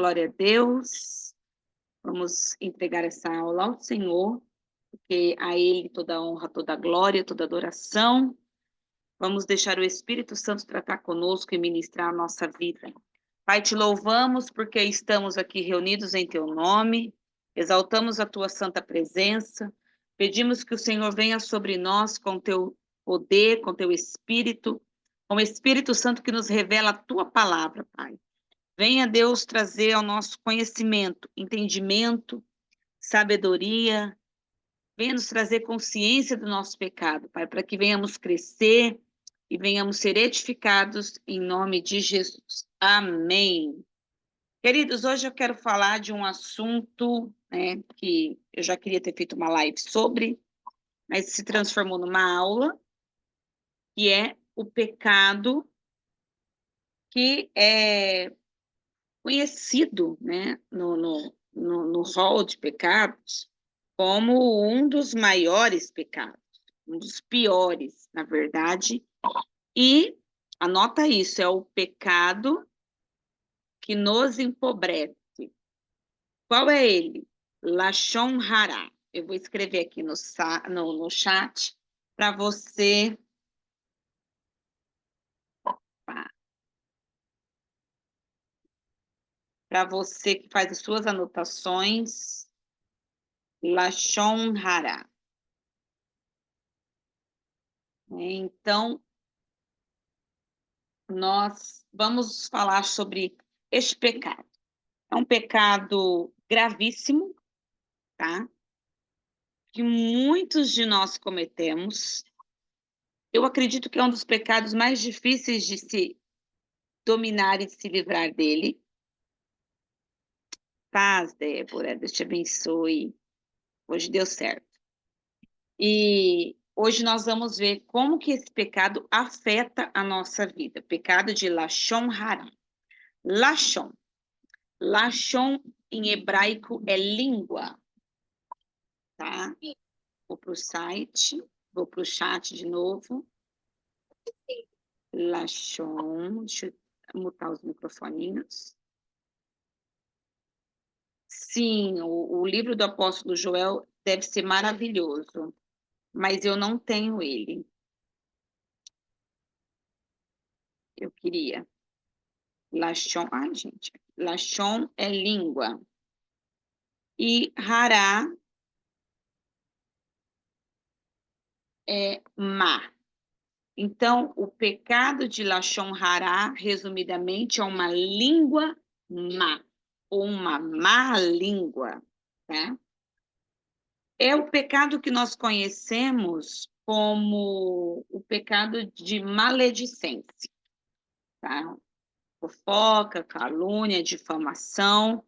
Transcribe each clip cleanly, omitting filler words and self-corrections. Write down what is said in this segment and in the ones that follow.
Glória a Deus. Vamos entregar essa aula ao Senhor, porque a Ele toda a honra, toda a glória, toda a adoração. Vamos deixar o Espírito Santo tratar conosco e ministrar a nossa vida. Pai, te louvamos porque estamos aqui reunidos em teu nome, exaltamos a tua santa presença, pedimos que o Senhor venha sobre nós com teu poder, com teu Espírito, com o Espírito Santo que nos revela a tua palavra, Pai. Venha, Deus, trazer ao nosso conhecimento, entendimento, sabedoria, venha nos trazer consciência do nosso pecado, Pai, para que venhamos crescer e venhamos ser edificados em nome de Jesus. Amém. Queridos, hoje eu quero falar de um assunto, né, que eu já queria ter feito uma live sobre, mas se transformou numa aula, que é o pecado que é conhecido, né, no rol de pecados como um dos maiores pecados, um dos piores, na verdade. E anota isso, é o pecado que nos empobrece. Qual é ele? Lashon Hara. Eu vou escrever aqui no chat para você. Para você que faz as suas anotações. Lashon Hara. Então, nós vamos falar sobre este pecado. É um pecado gravíssimo, tá? Que muitos de nós cometemos. Eu acredito que é um dos pecados mais difíceis de se dominar e se livrar dele. Paz, Débora, Deus te abençoe. Hoje deu certo. E hoje nós vamos ver como que esse pecado afeta a nossa vida. Pecado de Lashon Hara. Lashon. Lashon em hebraico é língua. Tá? Vou para o site, vou para o chat de novo. Lashon. Deixa eu mutar os microfoninhos. Sim, o livro do apóstolo Joel deve ser maravilhoso, mas eu não tenho ele. Eu queria. Lashon, gente, Lashon é língua. E Hará é má. Então, o pecado de Lashon Hará, resumidamente, é uma língua má, ou uma má língua, tá? É o pecado que nós conhecemos como o pecado de maledicência, tá? Fofoca, calúnia, difamação.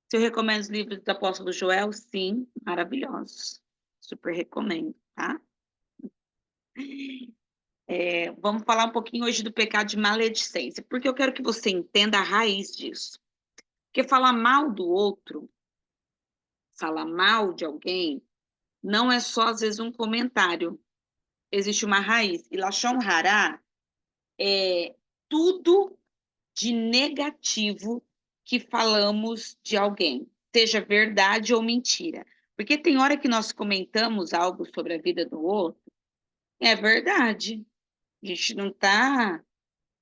Se eu recomendo os livros do apóstolo Joel, sim, maravilhosos. Super recomendo, tá? Vamos falar um pouquinho hoje do pecado de maledicência, porque eu quero que você entenda a raiz disso. Porque falar mal do outro, falar mal de alguém, não é só, às vezes, um comentário. Existe uma raiz. E Lashon Hará é tudo de negativo que falamos de alguém, seja verdade ou mentira. Porque tem hora que nós comentamos algo sobre a vida do outro, é verdade. A gente não está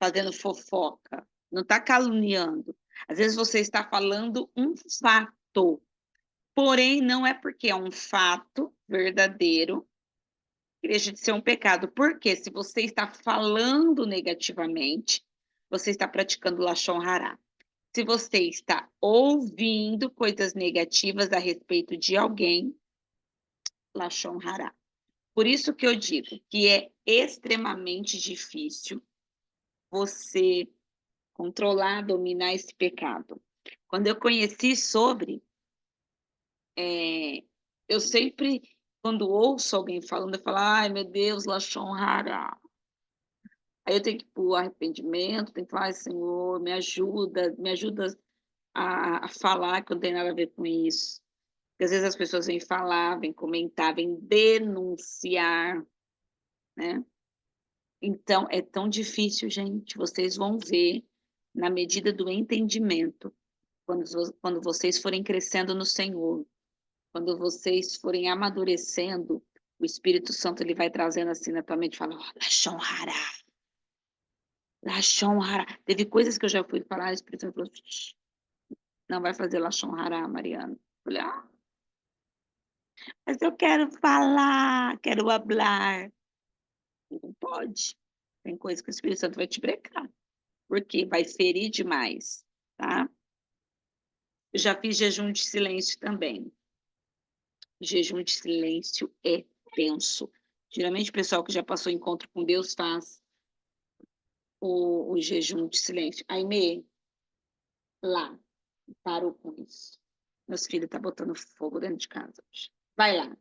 fazendo fofoca, não está caluniando. Às vezes você está falando um fato, porém não é porque é um fato verdadeiro que deixa de ser um pecado. Porque se você está falando negativamente, você está praticando Lashon Hará. Se você está ouvindo coisas negativas a respeito de alguém, Lashon Hará. Por isso que eu digo que é extremamente difícil você controlar, dominar esse pecado. Quando eu conheci sobre, eu sempre, quando ouço alguém falando, eu falo, ai meu Deus, Lashon Hará. Aí eu tenho que ir para o arrependimento, tenho que falar, Senhor, me ajuda a falar que eu não tenho nada a ver com isso. Porque às vezes as pessoas vêm falar, vêm comentar, vêm denunciar, né? Então, é tão difícil, gente. Vocês vão ver, na medida do entendimento, quando vocês forem crescendo no Senhor, quando vocês forem amadurecendo, o Espírito Santo ele vai trazendo assim na tua mente, fala, oh, Lashon Hara, Lashon Hara. Teve coisas que eu já fui falar, o Espírito Santo falou, "Shh, não vai fazer Lashon Hara, Mariana." Eu falei, ah, mas eu quero falar, quero hablar. Não pode. Tem coisa que o Espírito Santo vai te brecar, porque vai ferir demais, tá? Eu já fiz jejum de silêncio também. Jejum de silêncio é tenso. Geralmente o pessoal que já passou encontro com Deus faz o jejum de silêncio. Aimee, lá, parou com isso. Meus filhos estão botando fogo dentro de casa hoje. Vai lá.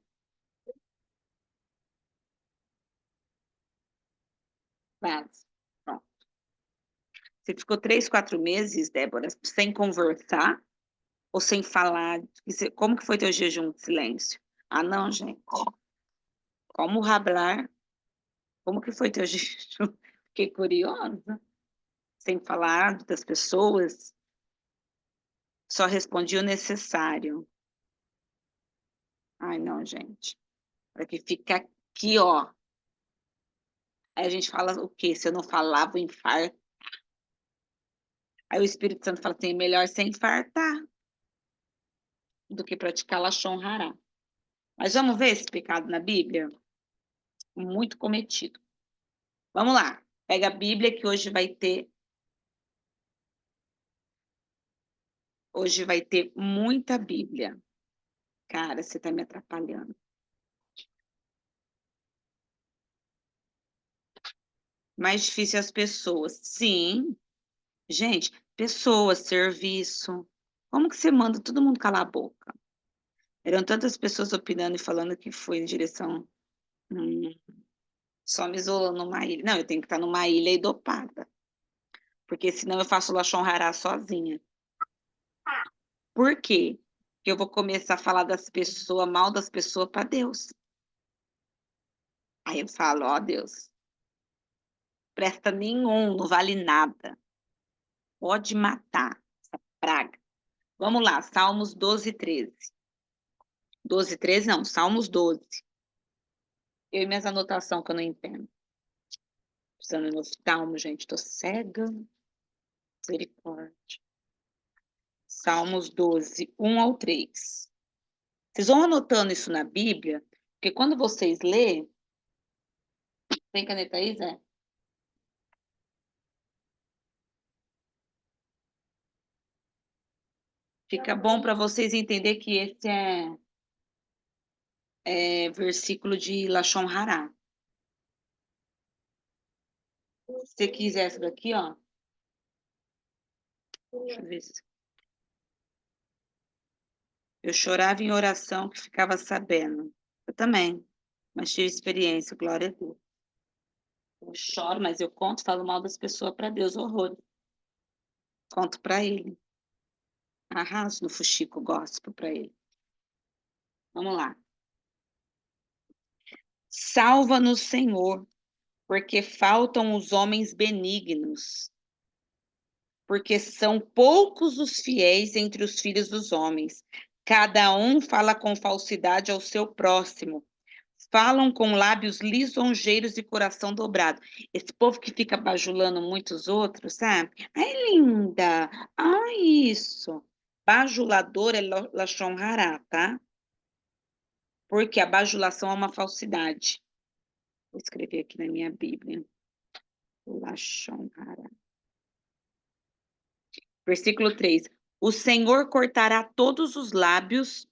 Faz. Pronto. Você ficou 3, 4 meses, Débora, sem conversar ou sem falar? Como que foi teu jejum de silêncio? Ah, não, gente. Como hablar? Como que foi teu jejum? Fiquei curiosa. Sem falar das pessoas, só respondi o necessário. Ai, não, gente. Para que fica aqui, ó. Aí a gente fala o quê? Se eu não falar, vou infartar. Aí o Espírito Santo fala assim, é melhor você infartar do que praticar Lashon Hará. Mas vamos ver esse pecado na Bíblia? Muito cometido. Vamos lá. Pega a Bíblia que hoje vai ter muita Bíblia. Cara, você tá me atrapalhando. Mais difícil as pessoas. Sim, gente, pessoas, serviço. Como que você manda todo mundo calar a boca? Eram tantas pessoas opinando e falando que foi em direção. hum, Só me isolando numa ilha. Não, eu tenho que estar numa ilha e dopada. Porque senão eu faço Lachon Rará sozinha. Por quê? Porque eu vou começar a falar das pessoas, mal das pessoas para Deus. Aí eu falo, ó Deus, presta nenhum, não vale nada. Pode matar essa praga. Vamos lá, Salmos 12, 13. 12, 13 não, Salmos 12. Eu e minhas anotações que eu não entendo. Precisando ir no oftalmo, gente, tô cega. Misericórdia. Salmos 12, 1 ao 3. Vocês vão anotando isso na Bíblia, porque quando vocês lêem, tem caneta aí, Zé? Fica bom para vocês entenderem que esse é versículo de Lashon Hará. Se você quiser essa daqui, ó. Deixa eu ver se... Eu chorava em oração que ficava sabendo. Eu também, mas tive experiência, glória a Deus. Eu choro, mas eu conto, falo mal das pessoas para Deus, horror. Conto para Ele. Arraso no fuxico gospel para Ele. Vamos lá. Salva-nos, Senhor, porque faltam os homens benignos, porque são poucos os fiéis entre os filhos dos homens. Cada um fala com falsidade ao seu próximo. Falam com lábios lisonjeiros e coração dobrado. Esse povo que fica bajulando muitos outros, sabe? Ai, linda! Ai, isso! Bajulador é Lashon Hará, tá? Porque a bajulação é uma falsidade. Vou escrever aqui na minha Bíblia. Lashon Hará. Versículo 3. O Senhor cortará todos os lábios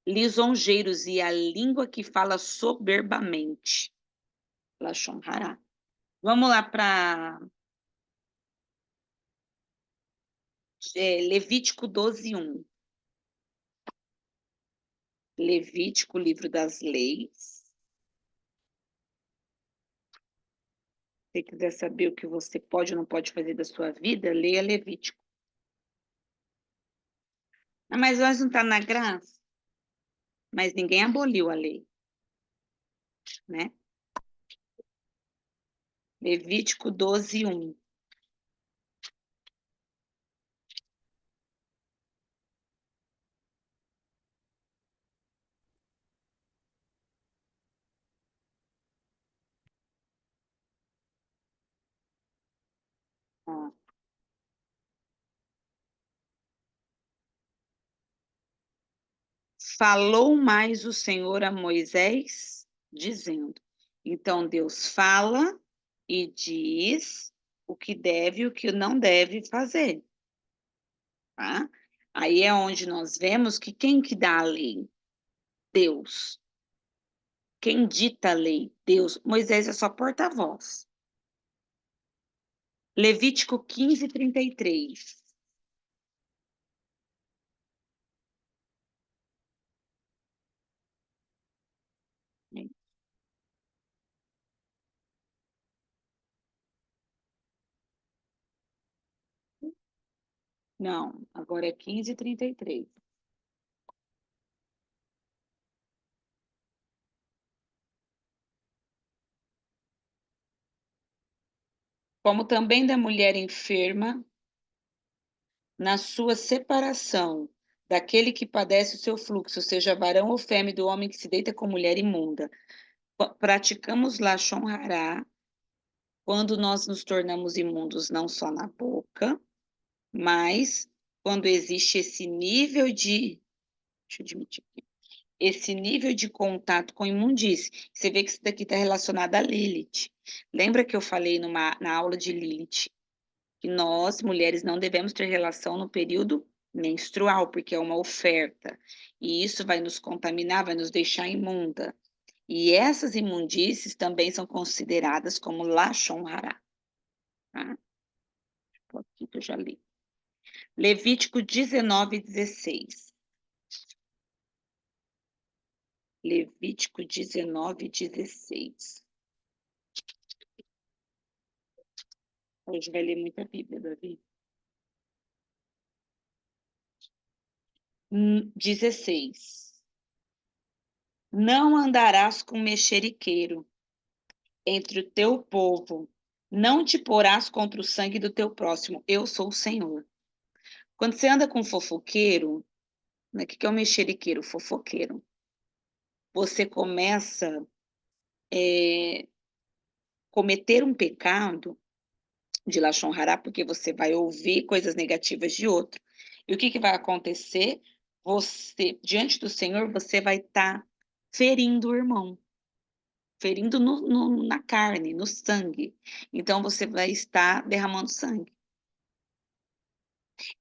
lisonjeiros e a língua que fala soberbamente. Lashon Hará. Vamos lá para Levítico 12, 1. Levítico, livro das leis. Se você quiser saber o que você pode ou não pode fazer da sua vida, leia Levítico. Ah, mas nós não está na graça. Mas ninguém aboliu a lei, né? Levítico 12, 1. Ah. Falou mais o Senhor a Moisés, dizendo. Então Deus fala e diz o que deve e o que não deve fazer, tá? Aí é onde nós vemos que quem que dá a lei? Deus. Quem dita a lei? Deus. Moisés é só porta-voz. Levítico 15:33. Não, agora é 15:33. Como também da mulher enferma, na sua separação daquele que padece o seu fluxo, seja varão ou fêmea, do homem que se deita com mulher imunda. Praticamos Lashon Hará quando nós nos tornamos imundos não só na boca, mas quando existe esse nível de, deixa eu admitir, esse nível de contato com imundície. Você vê que isso daqui está relacionado a Lilith. Lembra que eu falei na aula de Lilith que nós, mulheres, não devemos ter relação no período menstrual, porque é uma oferta. E isso vai nos contaminar, vai nos deixar imunda. E essas imundícies também são consideradas como Lashon Hará. Tá? Aqui que eu já li. Levítico 19:16. Levítico 19:16. Hoje vai ler muita Bíblia, Davi. 16. Não andarás com mexeriqueiro entre o teu povo, não te porás contra o sangue do teu próximo, eu sou o Senhor. Quando você anda com fofoqueiro, né, o que é o mexeriqueiro? Fofoqueiro. Você começa a cometer um pecado de Lashon Hará, porque você vai ouvir coisas negativas de outro. E o que vai acontecer? Você, diante do Senhor, você vai estar ferindo o irmão, ferindo na carne, no sangue. Então, você vai estar derramando sangue.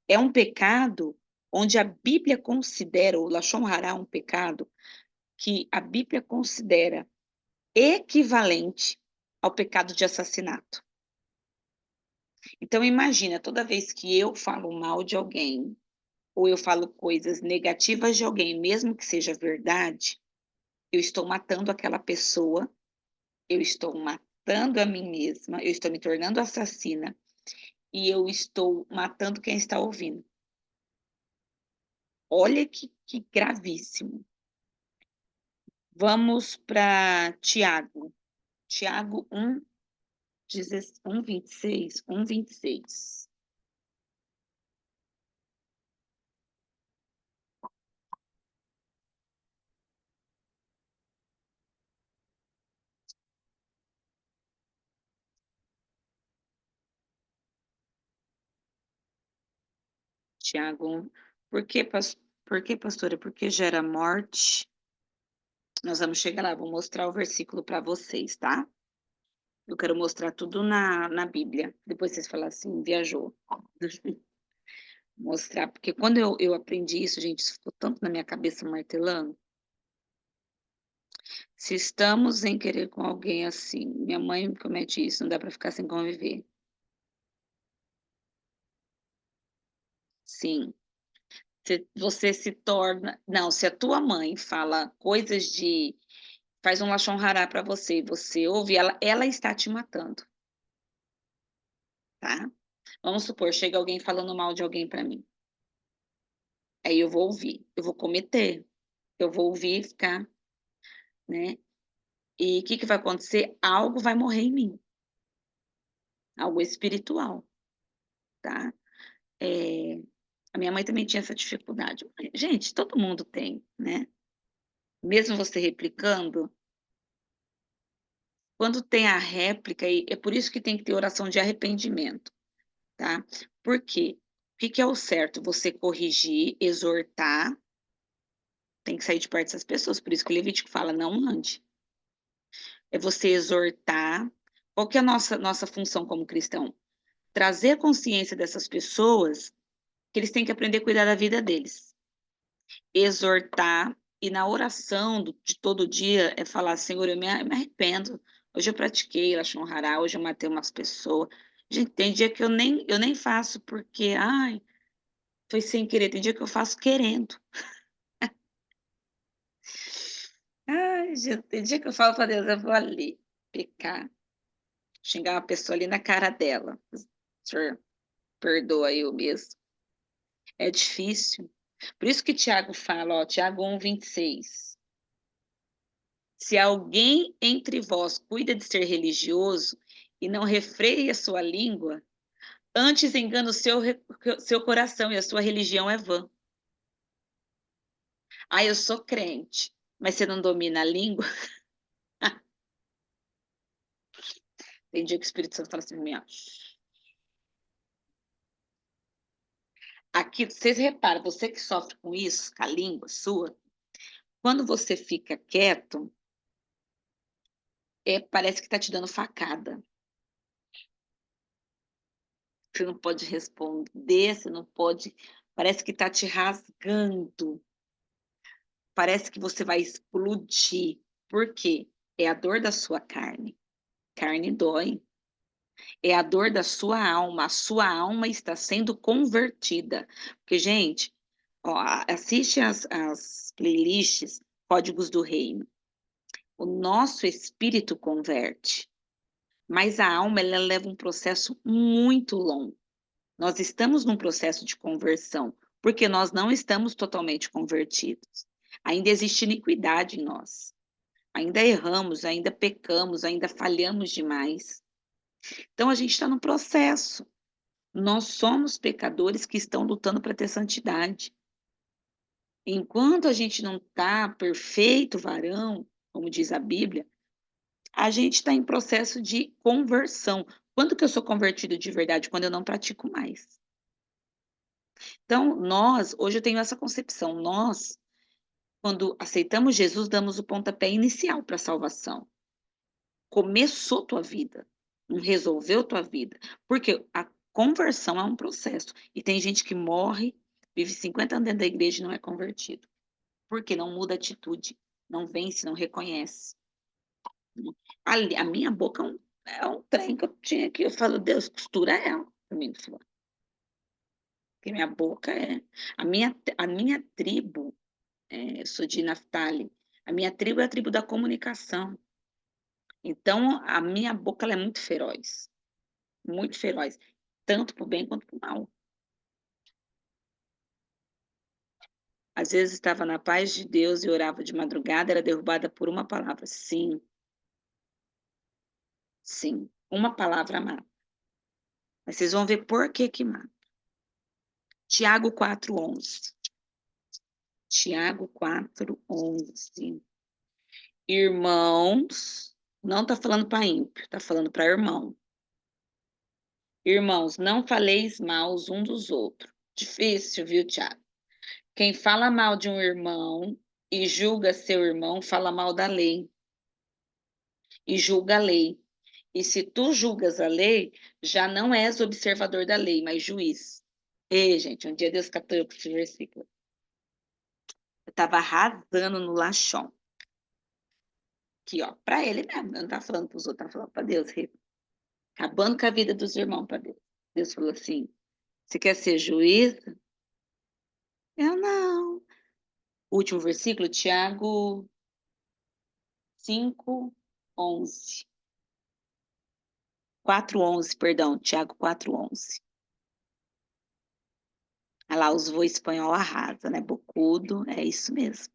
É um pecado onde a Bíblia considera, o Lashon Hará um pecado que a Bíblia considera equivalente ao pecado de assassinato. Então, imagina, toda vez que eu falo mal de alguém, ou eu falo coisas negativas de alguém, mesmo que seja verdade, eu estou matando aquela pessoa, eu estou matando a mim mesma, eu estou me tornando assassina, e eu estou matando quem está ouvindo. Olha que gravíssimo. Vamos para Tiago. Tiago 1:26. Tiago 1. Por que, pastora? Porque gera morte. Nós vamos chegar lá, vou mostrar o versículo para vocês, tá? Eu quero mostrar tudo na Bíblia. Depois vocês falam assim, viajou. Mostrar, porque quando eu aprendi isso, gente, isso ficou tanto na minha cabeça martelando. Se estamos em querer com alguém assim, minha mãe comete isso, não dá para ficar sem conviver. Sim. Se você se torna. Não, se a tua mãe fala coisas de. Faz um lachon rará para você, você ouve, ela está te matando. Tá? Vamos supor, chega alguém falando mal de alguém para mim. Aí eu vou ouvir, eu vou cometer, eu vou ouvir e ficar, né? E o que vai acontecer? Algo vai morrer em mim, algo espiritual, tá? A minha mãe também tinha essa dificuldade. Gente, todo mundo tem, né? Mesmo você replicando, quando tem a réplica, e é por isso que tem que ter oração de arrependimento. tá? Por quê? O que que é o certo? Você corrigir, exortar, tem que sair de perto dessas pessoas, por isso que o Levítico fala, não ande. É você exortar. Qual que é a nossa função como cristão? Trazer a consciência dessas pessoas que eles têm que aprender a cuidar da vida deles. Exortar, e na oração de todo dia é falar, Senhor, eu me arrependo. Hoje eu pratiquei Lashon Hará, hoje eu matei umas pessoas. Gente, tem dia que eu nem faço porque, ai, foi sem querer. Tem dia que eu faço querendo. Ai, gente, tem dia que eu falo para Deus, eu vou ali pecar, xingar uma pessoa ali na cara dela. Senhor, perdoa eu mesmo. É difícil. Por isso que Tiago fala, ó, Tiago 1:26. Se alguém entre vós cuida de ser religioso e não refreia sua língua, antes engana o seu coração e a sua religião é vã. Ah, eu sou crente, mas você não domina a língua? Tem dia que o Espírito Santo fala assim, minha. Aqui, vocês reparam, você que sofre com isso, com a língua sua, quando você fica quieto, parece que está te dando facada. Você não pode responder, você não pode. Parece que está te rasgando. Parece que você vai explodir. Por quê? É a dor da sua carne. Carne dói. É a dor da sua alma. A sua alma está sendo convertida. Porque, gente, ó, assiste as playlists Códigos do Reino. O nosso espírito converte, mas a alma ela leva um processo muito longo. Nós estamos num processo de conversão, porque nós não estamos totalmente convertidos. Ainda existe iniquidade em nós. Ainda erramos, ainda pecamos, ainda falhamos demais. Então a gente está no processo. Nós somos pecadores que estão lutando para ter santidade. Enquanto a gente não está perfeito, varão, como diz a Bíblia, a gente está em processo de conversão. Quando que eu sou convertido de verdade? Quando eu não pratico mais. Então, hoje eu tenho essa concepção, nós, quando aceitamos Jesus, damos o pontapé inicial para a salvação. Começou tua vida, não resolveu tua vida. Porque a conversão é um processo. E tem gente que morre, vive 50 anos dentro da igreja e não é convertido. Porque não muda a atitude, não vence, não reconhece. A minha boca é um trem que eu tinha que. Eu falo, Deus, costura ela para mim falar. Porque minha boca é. A minha tribo, eu sou de Naftali, a minha tribo é a tribo da comunicação. Então, a minha boca ela é muito feroz, tanto para o bem quanto para o mal. Às vezes estava na paz de Deus e orava de madrugada, era derrubada por uma palavra. Sim, sim, uma palavra mata. Mas vocês vão ver por que que mata. Tiago 4:11. Tiago 4:11. Irmãos, não está falando para ímpio, está falando para irmão. Irmãos, não faleis mal um dos outros. Difícil, viu, Tiago? Quem fala mal de um irmão e julga seu irmão, fala mal da lei e julga a lei. E se tu julgas a lei, já não és observador da lei, mas juiz. Ei, gente, um dia Deus captou eu com esse versículo. Eu estava arrasando no Lachon. Aqui, ó, para ele mesmo. Eu não estava falando para os outros, estava falando para Deus. Acabando com a vida dos irmãos para Deus. Deus falou assim: você quer ser juiz? Eu não. Último versículo, Tiago 5:11. 4:11, perdão, Tiago 4:11. Olha lá, os voos espanhol arrasa, né? Bocudo, é isso mesmo.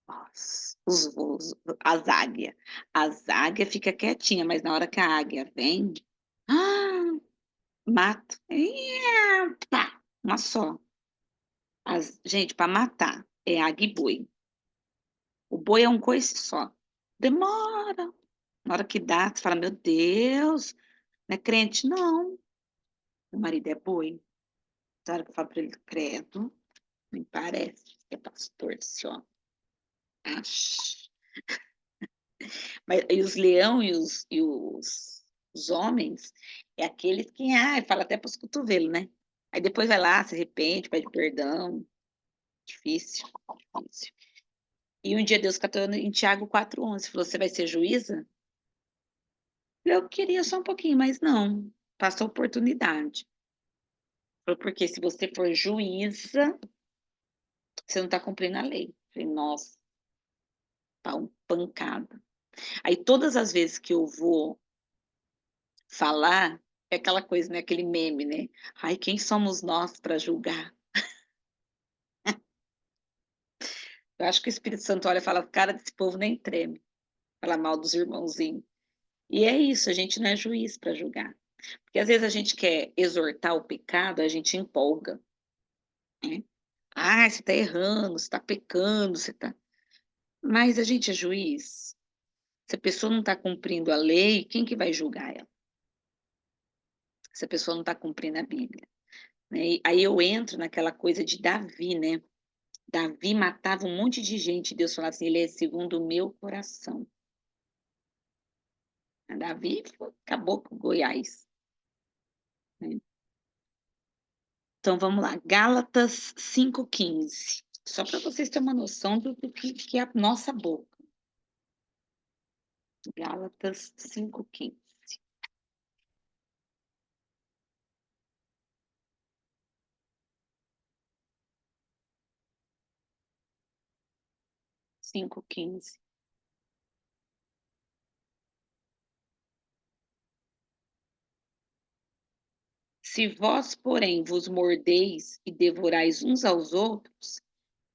Nossa, os voos, as águias. As águias fica quietinha, mas na hora que a águia vem, ah, mata. Pá, uma só. Gente, para matar, é águia e boi. O boi é um coice só. Demora. Na hora que dá, você fala, meu Deus, não é crente? Não. Meu marido é boi. Sabe que eu falo pra ele, credo, me parece que é pastor esse homem. Acho. Mas e os leão os homens é aqueles que fala até para os cotovelos, né? Aí depois vai lá, se arrepende, pede perdão. Difícil, difícil. E um dia Deus catou em Tiago 4:11, falou: Você vai ser juíza? Eu queria só um pouquinho, mas não. Passou a oportunidade. Falou, porque se você for juíza, você não está cumprindo a lei. Falei, nossa, tá um pancada. Aí todas as vezes que eu vou falar, é aquela coisa, né? Aquele meme, né? Ai, quem somos nós para julgar? Eu acho que o Espírito Santo olha e fala, cara desse povo nem treme. Fala mal dos irmãozinhos. E é isso, a gente não é juiz para julgar. Porque às vezes a gente quer exortar o pecado, a gente empolga, né? Ah, você está errando, você está pecando, você está. Mas a gente é juiz. Se a pessoa não está cumprindo a lei, quem que vai julgar ela? Se a pessoa não está cumprindo a Bíblia, né? E aí eu entro naquela coisa de Davi, né? Davi matava um monte de gente. Deus falava assim, ele é segundo o meu coração. Davi acabou com Goiás, né? Então vamos lá, Gálatas 5:15. Só para vocês terem uma noção do que é a nossa boca. Gálatas 5:15. 5:15. Se vós, porém, vos mordeis e devorais uns aos outros,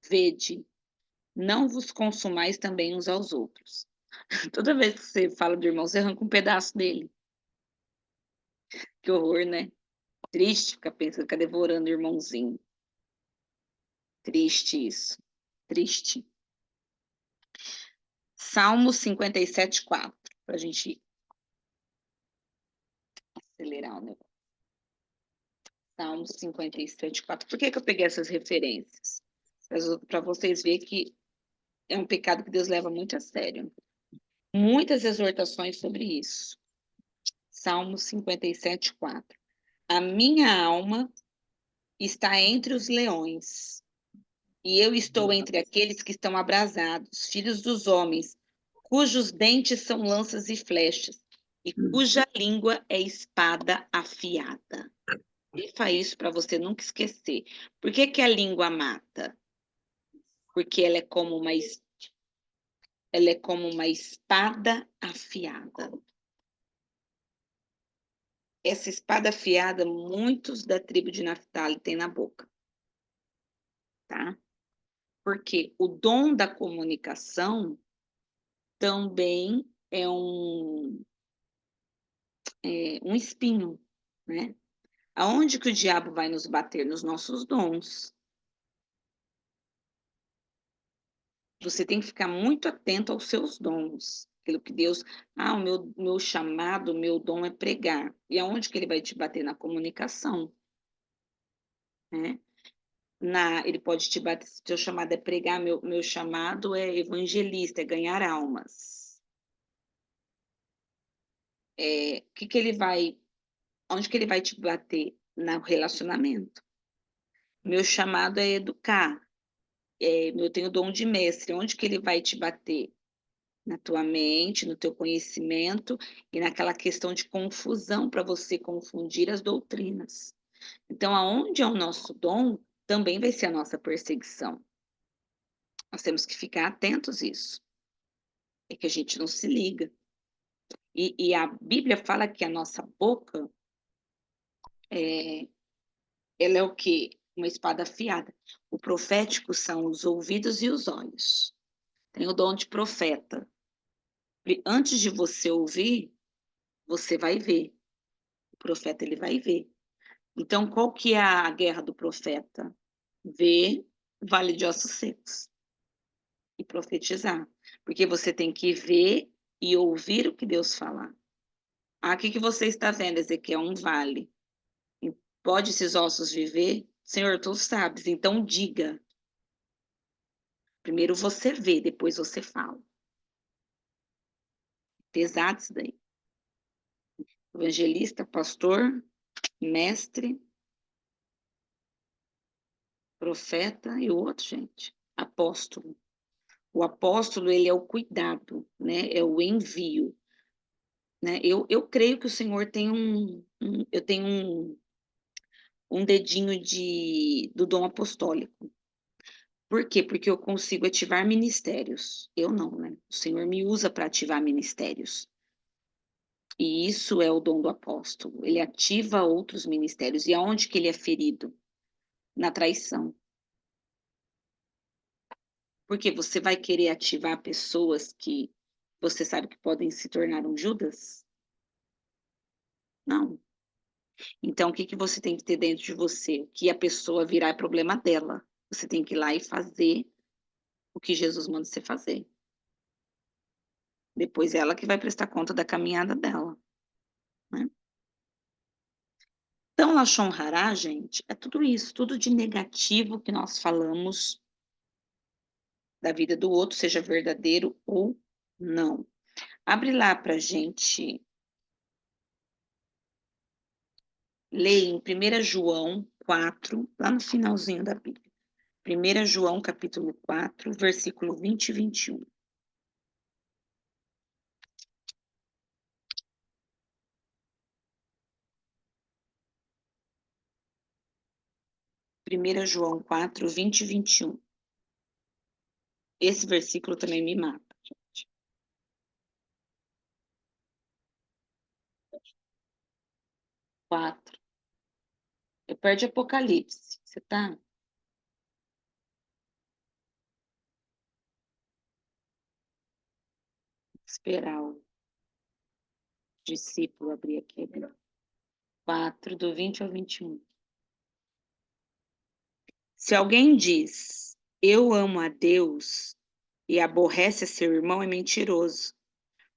vede, não vos consumais também uns aos outros. Toda vez que você fala do irmão, você arranca um pedaço dele. Que horror, né? Triste ficar pensando, ficar devorando o irmãozinho. Triste isso. Triste. Salmos 57:4. Para a gente acelerar o negócio. Salmos 57:4. Por que eu peguei essas referências? Para vocês verem que é um pecado que Deus leva muito a sério. Muitas exortações sobre isso. Salmos 57:4. A minha alma está entre os leões, e eu estou entre aqueles que estão abrasados, filhos dos homens, cujos dentes são lanças e flechas, e cuja língua é espada afiada. Grifa isso para você nunca esquecer. Por que que a língua mata? Porque ela é como uma espada afiada. Essa espada afiada, muitos da tribo de Naftali têm na boca, tá? Porque o dom da comunicação também é um espinho, né? Aonde que o diabo vai nos bater? Nos nossos dons. Você tem que ficar muito atento aos seus dons. Aquilo que Deus... o meu chamado, o meu dom é pregar. E aonde que ele vai te bater? Na comunicação, né? Ele pode te bater, se seu chamado é pregar, meu chamado é evangelista, é ganhar almas. Que ele vai... Onde que ele vai te bater? No relacionamento. Meu chamado é educar. Eu tenho dom de mestre. Onde que ele vai te bater? Na tua mente, no teu conhecimento e naquela questão de confusão para você confundir as doutrinas. Então, aonde é o nosso dom, também vai ser a nossa perseguição. Nós temos que ficar atentos a isso. É que a gente não se liga. E a Bíblia fala que a nossa boca, ela é o quê? Uma espada afiada. O profético são os ouvidos e os olhos. Tem o dom de profeta. Antes de você ouvir, você vai ver. O profeta, ele vai ver. Então, qual que é a guerra do profeta? Ver vale de ossos secos e profetizar. Porque você tem que ver e ouvir o que Deus falar. O que você está vendo, Ezequiel? Um vale. Pode esses ossos viver? Senhor, tu sabes, então diga. Primeiro você vê, depois você fala. Pesado isso daí. Evangelista, pastor, mestre, profeta e o outro, gente, apóstolo. O apóstolo, ele é o cuidado, né? É o envio, né? Eu creio que o Senhor tem eu tenho um dedinho do dom apostólico. Por quê? Porque eu consigo ativar ministérios. Eu não, né? O Senhor me usa para ativar ministérios. E isso é o dom do apóstolo. Ele ativa outros ministérios. E aonde que ele é ferido? Na traição. Porque você vai querer ativar pessoas que você sabe que podem se tornar um Judas? Não. Então, o que que você tem que ter dentro de você? O que a pessoa virar é problema dela. Você tem que ir lá e fazer o que Jesus manda você fazer. Depois ela que vai prestar conta da caminhada dela, né? Então, Lashon Hará, gente, é tudo isso, tudo de negativo que nós falamos da vida do outro, seja verdadeiro ou não. Abre lá para gente ler em 1 João 4, lá no finalzinho da Bíblia. 1 João capítulo 4, versículo 20 e 21. 1 João 4, 20 e 21. Esse versículo também me mata, gente. 4. Eu perdi Apocalipse. Você tá? Esperar o discípulo abrir aqui. 4, do 20 ao 21. Se alguém diz, eu amo a Deus e aborrece a seu irmão, é mentiroso.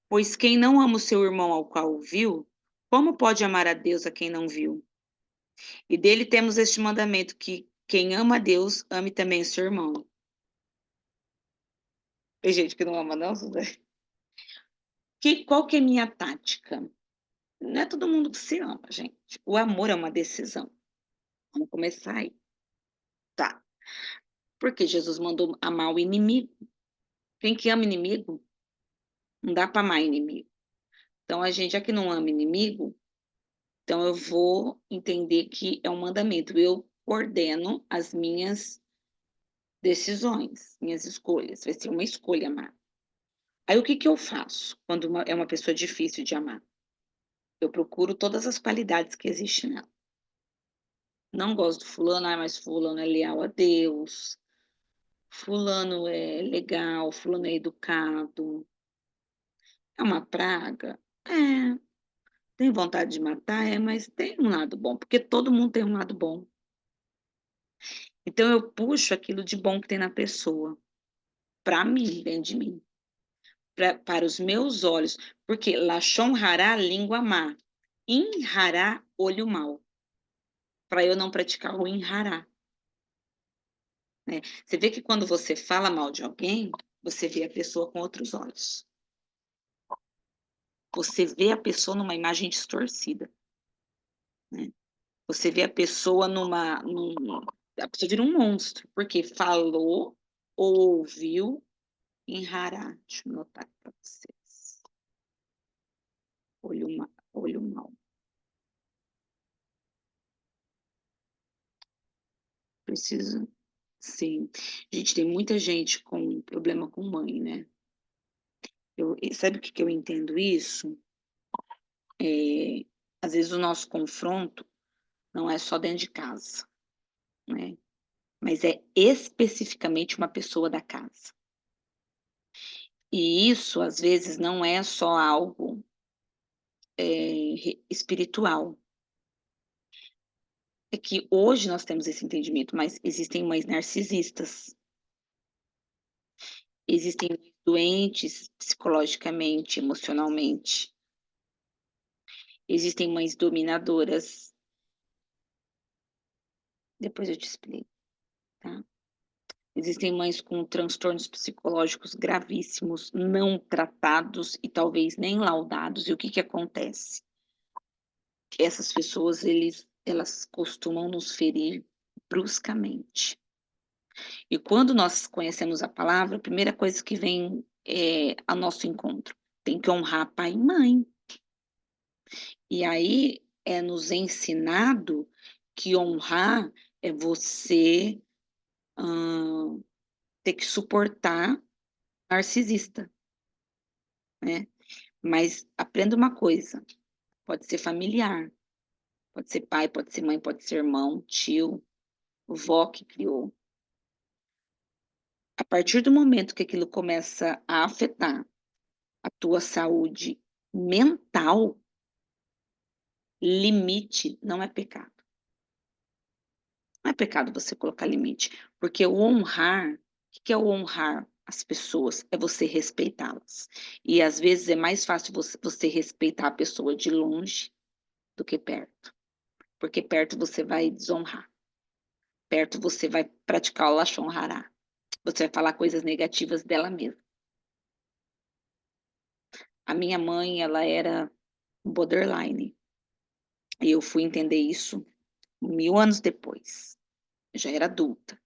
Pois quem não ama o seu irmão ao qual o viu, como pode amar a Deus a quem não viu? E dele temos este mandamento, que quem ama a Deus, ame também o seu irmão. Tem gente que não ama, não, Suzé? Qual que é a minha tática? Não é todo mundo que se ama, gente. O amor é uma decisão. Vamos começar aí. Tá. Porque Jesus mandou amar o inimigo. Quem que ama inimigo, não dá para amar inimigo. Então, a gente, já que não ama inimigo, então eu vou entender que é um mandamento. Eu ordeno as minhas decisões, minhas escolhas. Vai ser uma escolha amar. Aí, o que que eu faço quando é uma pessoa difícil de amar? Eu procuro todas as qualidades que existem nela. Não gosto do fulano, mas fulano é leal a Deus, fulano é legal, fulano é educado. É uma praga? É. Tem vontade de matar? É, mas tem um lado bom, porque todo mundo tem um lado bom. Então eu puxo aquilo de bom que tem na pessoa, para mim, dentro de mim, para os meus olhos, porque Lashon Hará, língua má, In Hará, olho mau, para eu não praticar o In Hará, né? Você vê que quando você fala mal de alguém, você vê a pessoa com outros olhos. Você vê a pessoa numa imagem distorcida, né? Você vê a pessoa a pessoa vira um monstro, porque falou ou ouviu em Hará. Deixa eu anotar para vocês. Olho mal. Preciso. Sim. Gente, tem muita gente com problema com mãe, né? Sabe o que eu entendo isso? É, às vezes o nosso confronto não é só dentro de casa, né? Mas é especificamente uma pessoa da casa. E isso, às vezes, não é só algo espiritual. É que hoje nós temos esse entendimento, mas existem mães narcisistas, existem mães doentes psicologicamente, emocionalmente, existem mães dominadoras, Depois eu te explico, tá? Existem mães com transtornos psicológicos gravíssimos, não tratados e talvez nem laudados. E o que que acontece? Essas pessoas, elas costumam nos ferir bruscamente. E quando nós conhecemos a palavra, a primeira coisa que vem ao nosso encontro, tem que honrar pai e mãe. E aí é nos ensinado que honrar é você ter que suportar narcisista, né? Mas aprenda uma coisa, pode ser familiar, pode ser pai, pode ser mãe, pode ser irmão, tio, vó que criou. A partir do momento que aquilo começa a afetar a tua saúde mental, limite não é pecado. Não é pecado você colocar limite, porque o honrar, o que é o honrar as pessoas? É você respeitá-las. E às vezes é mais fácil você respeitar a pessoa de longe do que perto, porque perto você vai desonrar, perto você vai praticar o lashon hará, você vai falar coisas negativas dela mesma. A minha mãe, ela era borderline, e eu fui entender isso 1000 anos depois, eu já era adulta.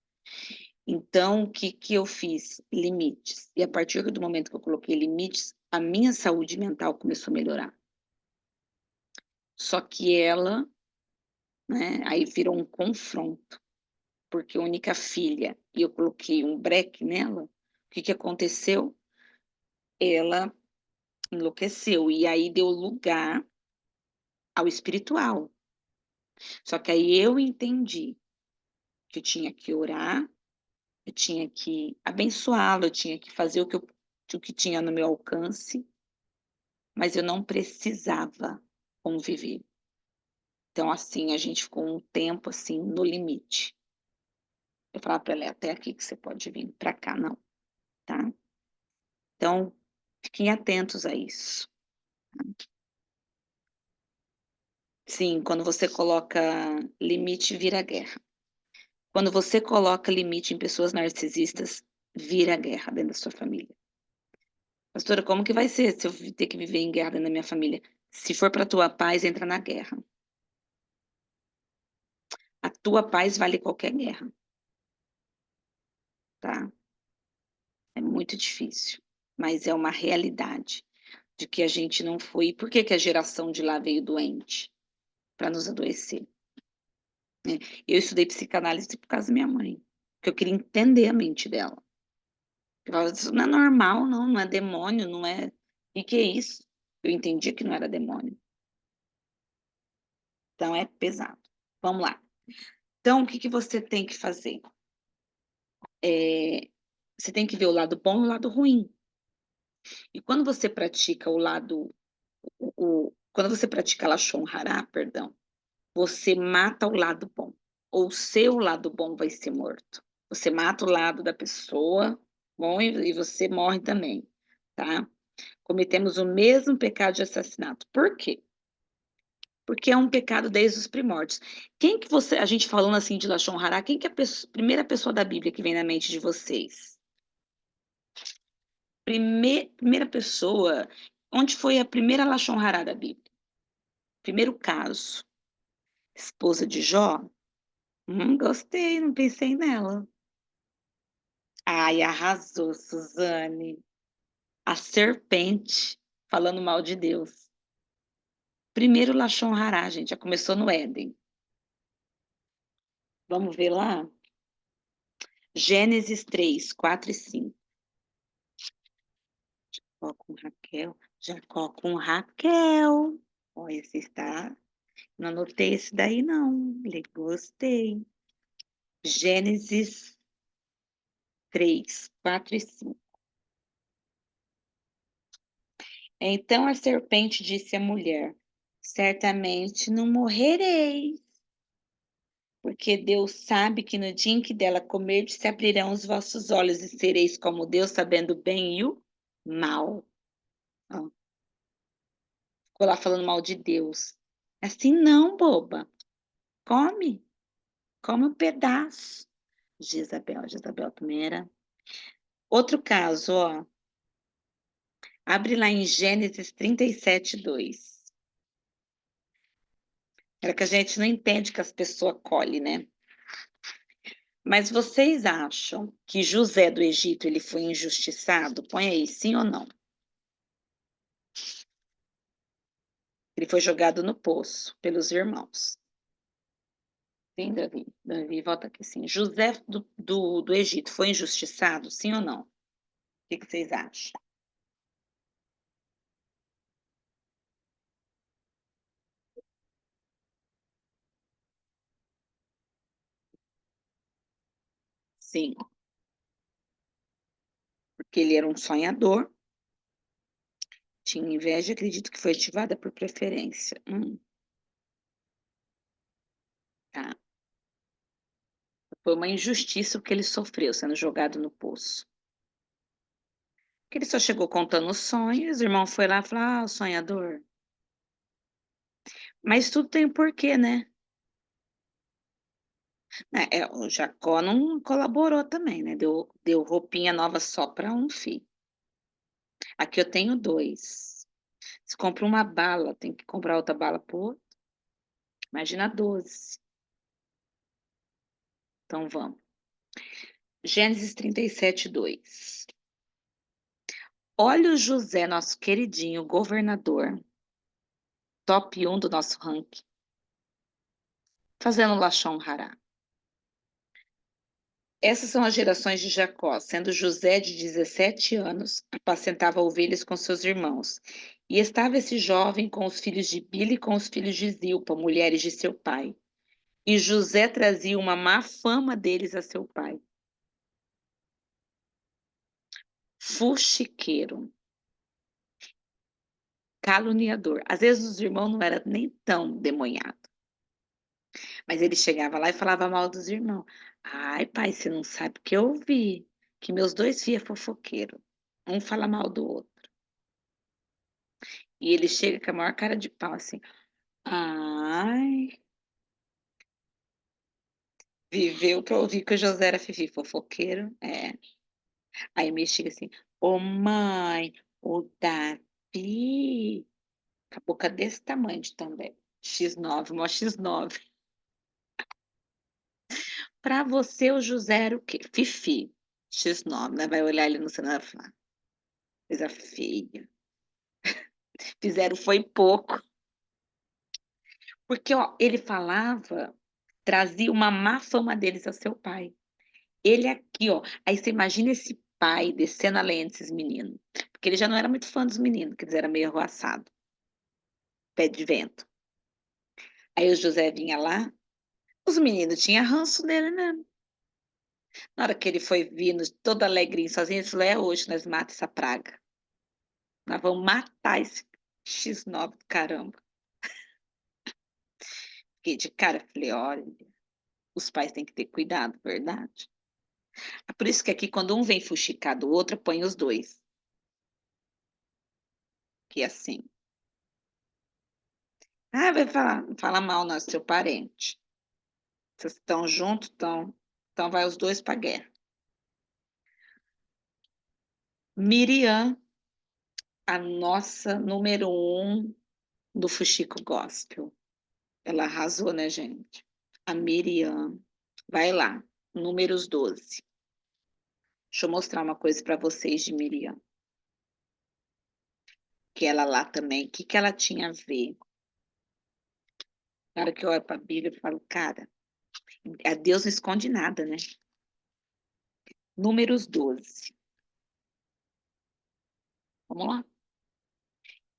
Então, o que que eu fiz? Limites. E a partir do momento que eu coloquei limites, a minha saúde mental começou a melhorar. Só que ela, né, aí virou um confronto, porque a única filha, e eu coloquei um breque nela, o que que aconteceu? Ela enlouqueceu, e aí deu lugar ao espiritual. Só que aí eu entendi que eu tinha que orar, eu tinha que abençoá-lo, eu tinha que fazer o que tinha no meu alcance, mas eu não precisava conviver. Então, assim, a gente ficou um tempo, assim, no limite. Eu falava para ela: "É até aqui que você pode vir, para cá não", tá. Então, fiquem atentos a isso. Sim, quando você coloca limite, vira guerra. Quando você coloca limite em pessoas narcisistas, vira guerra dentro da sua família. "Pastora, como que vai ser se eu ter que viver em guerra dentro da minha família?" Se for para tua paz, entra na guerra. A tua paz vale qualquer guerra, tá. É muito difícil, mas é uma realidade de que a gente não foi. Por que que a geração de lá veio doente? Para nos adoecer, né. Eu estudei psicanálise por causa da minha mãe, porque eu queria entender a mente dela. Eu falava: "Isso não é normal não, não é demônio, não é, que é isso?". Eu entendi que não era demônio. Então é pesado. Vamos lá. Então o que que você tem que fazer? Você tem que ver o lado bom e o lado ruim. E quando você pratica quando você pratica Lashon Hará, perdão, você mata o lado bom, ou o seu lado bom vai ser morto. Você mata o lado da pessoa bom e você morre também, tá. Cometemos o mesmo pecado de assassinato. Por quê? Porque é um pecado desde os primórdios. Quem que você a gente falando assim de Lashon Hará, quem que é a primeira pessoa da Bíblia que vem na mente de vocês? Primeira pessoa, onde foi a primeira Lashon Hará da Bíblia? Primeiro caso, esposa de Jó? Gostei, não pensei nela. Ai, arrasou, Suzane. A serpente falando mal de Deus. Primeiro Lashon Hará, gente, já começou no Éden. Vamos ver lá? Gênesis 3, 4 e 5. Jacó com Raquel. Jacó com Raquel. Olha, você está. Não anotei esse daí, não. Gostei. Gênesis 3, 4 e 5. Então a serpente disse à mulher: certamente não morrerei, porque Deus sabe que no dia em que dela comerdes se abrirão os vossos olhos e sereis como Deus, sabendo o bem e o mal. Ó, ficou lá falando mal de Deus. Assim não, boba. Come. come um pedaço. Jezabel também era. Outro caso, ó. Abre lá em Gênesis 37:2. Era que a gente não entende que as pessoas colhem, né? Mas vocês acham que José do Egito ele foi injustiçado? Põe aí, sim ou não? Ele foi jogado no poço pelos irmãos. Sim, Davi. Davi, volta aqui, sim. José do Egito foi injustiçado, sim ou não? O que vocês acham? Sim, porque ele era um sonhador, tinha inveja, acredito que foi ativada por preferência. Tá. Foi uma injustiça o que ele sofreu sendo jogado no poço. Porque ele só chegou contando o sonho, os irmãos foram lá e falaram, ah, o sonhador. Mas tudo tem um porquê, né? O Jacó não colaborou também, né? Deu roupinha nova só para um filho. Aqui eu tenho dois. Se compra uma bala, tem que comprar outra bala por outro. Imagina 12. Então vamos. Gênesis 37:2. Olha o José, nosso queridinho governador, top 1 do nosso ranking, fazendo Lashon Hará. Essas são as gerações de Jacó, sendo José de 17 anos, apacentava ovelhas com seus irmãos. E estava esse jovem com os filhos de Bila e com os filhos de Zilpa, mulheres de seu pai. E José trazia uma má fama deles a seu pai. Fuxiqueiro, caluniador. Às vezes os irmãos não eram nem tão demonhados, mas ele chegava lá e falava mal dos irmãos. Ai, pai, você não sabe o que eu vi, que meus dois filhos é fofoqueiro. Um fala mal do outro. E ele chega com a maior cara de pau, assim. Ai, viveu pra ouvir que o José era fifi, fofoqueiro. É. Aí me chega assim, ô mãe, o Davi, com a boca desse tamanho de também. X9, mó X9. Pra você, o José era o quê? Fifi. X9, né? Vai olhar ele no cenário e falar, coisa feia. Fizeram foi pouco. Porque, ó, ele falava, trazia uma má fama deles a seu pai. Ele aqui, ó. Aí você imagina esse pai descendo a lenha desses meninos. Porque ele já não era muito fã dos meninos, que eles eram meio arruaçados, pé de vento. Aí o José vinha lá, os meninos tinham ranço dele mesmo. Na hora que ele foi vindo, todo alegrinho, sozinho, ele falou: é hoje que nós matamos essa praga. Nós vamos matar esse X9 do caramba. Fiquei de cara, falei: olha, os pais têm que ter cuidado, verdade? É por isso que aqui, quando um vem fuxicar do outro, põe os dois. Que é assim. Ah, vai falar, não fala mal, não, é seu parente. Vocês estão juntos, então vai os dois para guerra. Miriam, a nossa número 1 do Fuxico Gospel. Ela arrasou, né, gente? A Miriam. Vai lá, números 12. Deixa eu mostrar uma coisa para vocês de Miriam. Que ela lá também, o que, que ela tinha a ver? Na hora que eu olho para a Bíblia, eu falo, cara, a Deus não esconde nada, né? Números 12. Vamos lá.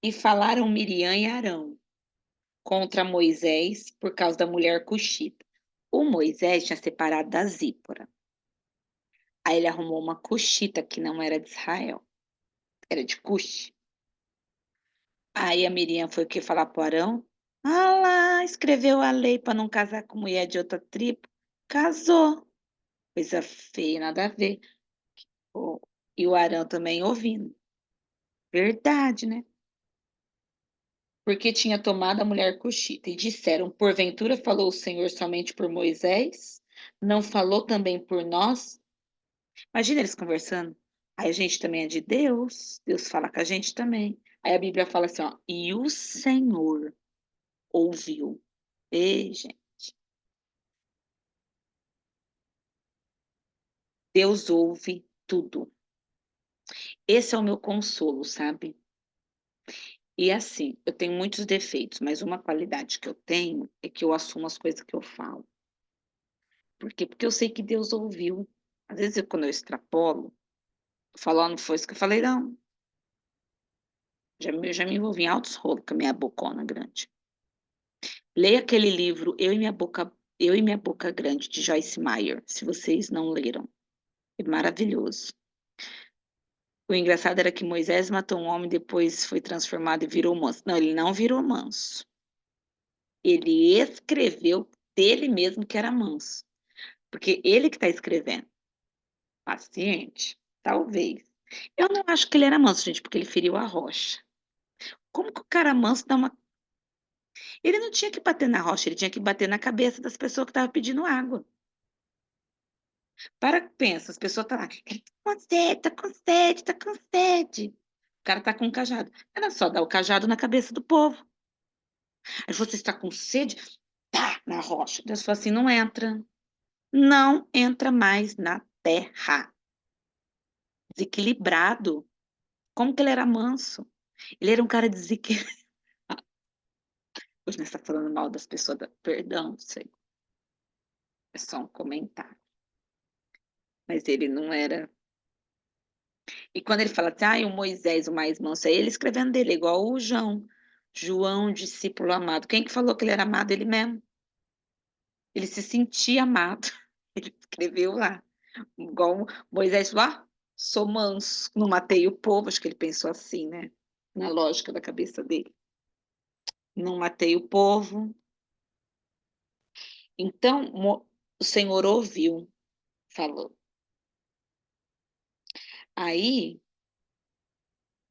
E falaram Miriam e Arão contra Moisés por causa da mulher cuxita. O Moisés tinha separado da Zípora. Aí ele arrumou uma cuxita que não era de Israel, era de Cuxi. Aí a Miriam foi o que falar para o Arão? Ah lá, escreveu a lei para não casar com mulher de outra tribo. Casou. Coisa feia, nada a ver. E o Arão também ouvindo. Verdade, né? porque tinha tomado a mulher cuxita. E disseram: porventura falou o Senhor somente por Moisés? Não falou também por nós? Imagina eles conversando. Aí a gente também é de Deus, Deus fala com a gente também. Aí a Bíblia fala assim, ó, e o Senhor ouviu. Ei, gente, Deus ouve tudo. Esse é o meu consolo, sabe? E assim, eu tenho muitos defeitos, mas uma qualidade que eu tenho é que eu assumo as coisas que eu falo. Por quê? Porque eu sei que Deus ouviu. Às vezes, quando eu extrapolo, eu falo, ó, não foi isso que eu falei, não. Já me envolvi em altos rolos com a minha bocona grande. Leia aquele livro Eu e Minha Boca Grande, de Joyce Meyer, se vocês não leram. É maravilhoso. O engraçado era que Moisés matou um homem, depois foi transformado e virou manso. Não, ele não virou manso. Ele escreveu dele mesmo que era manso. Porque ele que está escrevendo. Paciente? Talvez. Eu não acho que ele era manso, gente, porque ele feriu a rocha. Como que o cara manso dá uma. Ele não tinha que bater na rocha, ele tinha que bater na cabeça das pessoas que estavam pedindo água. Para, pensa, as pessoas estão lá, ele tá com sede, tá com sede, tá com sede. O cara tá com um cajado. Era só dar o cajado na cabeça do povo. Aí você está com sede, tá, na rocha. Deus falou assim, não entra. Não entra mais na terra. Desequilibrado. Como que ele era manso? Ele era um cara desequilibrado. Hoje nós estamos falando mal das pessoas. Perdão, sei. É só um comentário. Mas ele não era. E quando ele fala assim, ah, o Moisés, o mais manso, é ele escrevendo dele, igual o João. João, discípulo amado. Quem que falou que ele era amado? Ele mesmo. Ele se sentia amado. Ele escreveu lá. Igual Moisés falou, ah, sou manso, não matei o povo. Acho que ele pensou assim, né? Na lógica da cabeça dele. Não matei o povo. Então, o Senhor ouviu, falou. Aí,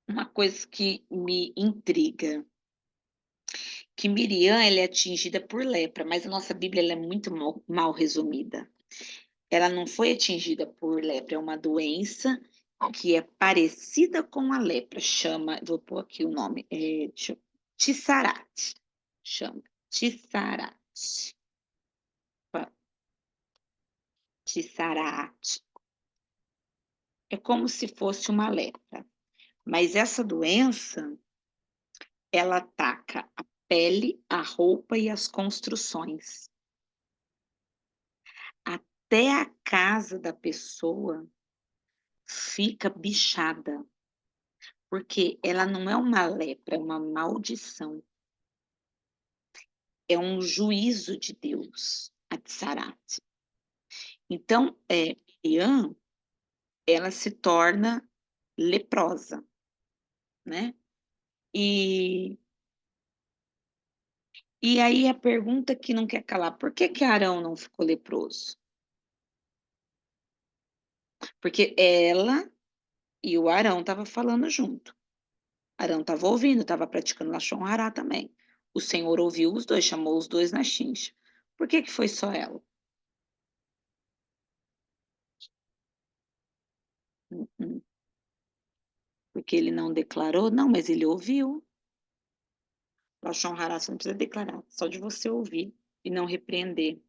uma coisa que me intriga, que Miriam ela é atingida por lepra, mas a nossa Bíblia ela é muito mal resumida. Ela não foi atingida por lepra, é uma doença que é parecida com a lepra, chama, vou pôr aqui o nome, Tissarate, chama, Tissarate, Tissarate. É como se fosse uma lepra, mas essa doença, ela ataca a pele, a roupa e as construções. Até a casa da pessoa fica bichada, porque ela não é uma lepra, é uma maldição. É um juízo de Deus, a Tsarat. Então, Miriam, ela se torna leprosa, né? E, e aí a pergunta que não quer calar, por que que Arão não ficou leproso? Porque ela e o Arão estavam falando junto. Arão estava ouvindo, estava praticando Lashon Hará também. O Senhor ouviu os dois, chamou os dois na chincha. Por que que foi só ela? Uhum. Porque ele não declarou? Não, mas ele ouviu. Lashon Hará você não precisa declarar, só de você ouvir e não repreender.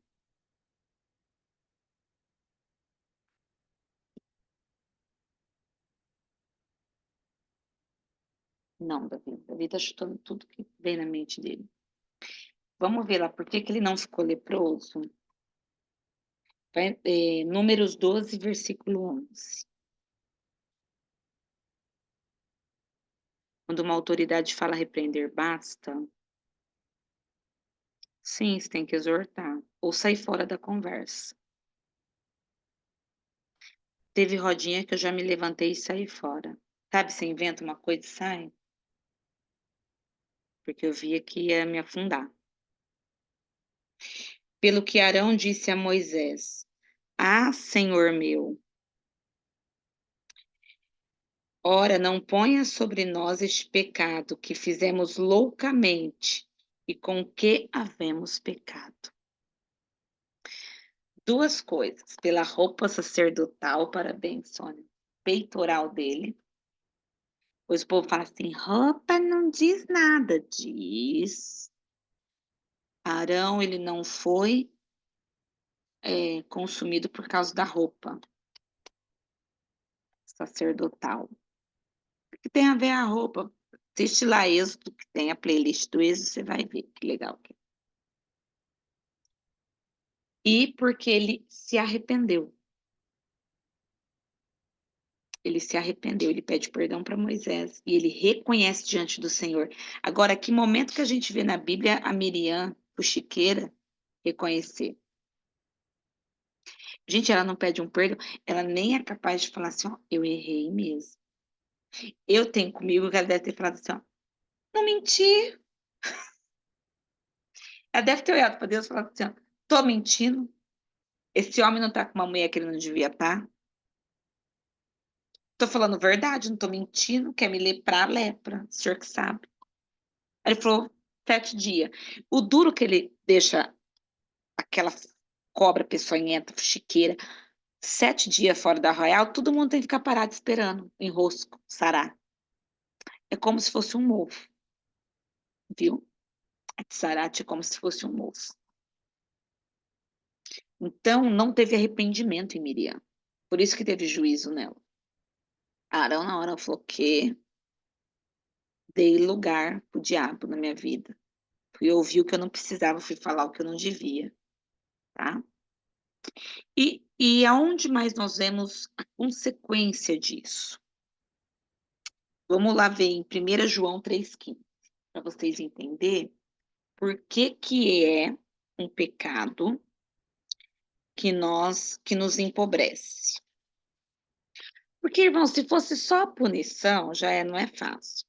Não, Davi. Davi está chutando tudo que vem na mente dele. Vamos ver lá por que que ele não ficou leproso. Números 12, versículo 11. Quando uma autoridade fala repreender, basta. Sim, você tem que exortar. Ou sair fora da conversa. Teve rodinha que eu já me levantei e saí fora. Sabe, você inventa uma coisa e sai? Porque eu via que ia me afundar. Pelo que Arão disse a Moisés: Ah, Senhor meu, Ora, não ponha sobre nós este pecado que fizemos loucamente e com que havemos pecado. Duas coisas, pela roupa sacerdotal, parabéns, Sônia, peitoral dele. Pois o povo fala assim: roupa não diz nada. Diz. Arão, ele não foi consumido por causa da roupa sacerdotal. O que tem a ver a roupa? Assiste lá Êxodo, que tem a playlist do Êxodo, você vai ver que legal que é. E porque ele se arrependeu. Ele se arrependeu, ele pede perdão para Moisés e ele reconhece diante do Senhor. Agora, que momento que a gente vê na Bíblia a Miriam, fuxiqueira, reconhecer? Gente, ela não pede um perdão, ela nem é capaz de falar assim, ó, eu errei mesmo. Eu tenho comigo que ela deve ter falado assim, ó, não menti. Ela deve ter olhado para Deus e falado assim, ó, tô mentindo. Esse homem não tá com uma mulher que ele não devia estar. Tô falando verdade, não tô mentindo. Quer me leprar, lepra. O senhor que sabe. Aí ele falou, 7 dias. O duro que ele deixa aquela cobra peçonhenta, chiqueira, 7 dias fora da arraial, todo mundo tem que ficar parado esperando, em rosco, sarar. É como se fosse um ovo, viu? Sarate é como se fosse um moço. Então, não teve arrependimento em Miriam. Por isso que teve juízo nela. Arão, na hora, falou que dei lugar pro diabo na minha vida. Fui ouvir o que eu não precisava, fui falar o que eu não devia, tá? E aonde mais nós vemos a consequência disso? Vamos lá ver em 1 João 3,15, para vocês entenderem por que é um pecado que nos empobrece. Porque, irmão, se fosse só punição, não é fácil.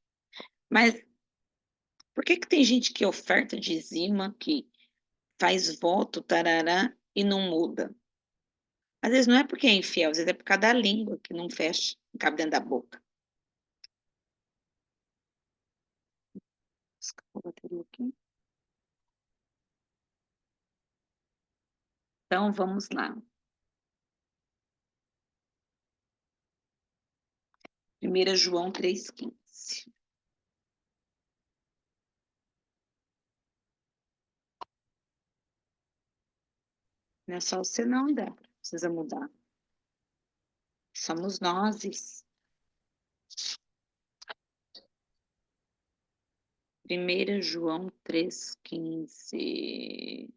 Mas por que tem gente que oferta, dizima, que faz voto, tarará, e não muda? Às vezes não é porque é infiel, às vezes é por causa da língua que não fecha, não cabe dentro da boca. Escapou a bateria aqui. Então, vamos lá. 1 João 3,15. Não é só você não, Débora. Precisa mudar. Somos nós. 1 João 3,15.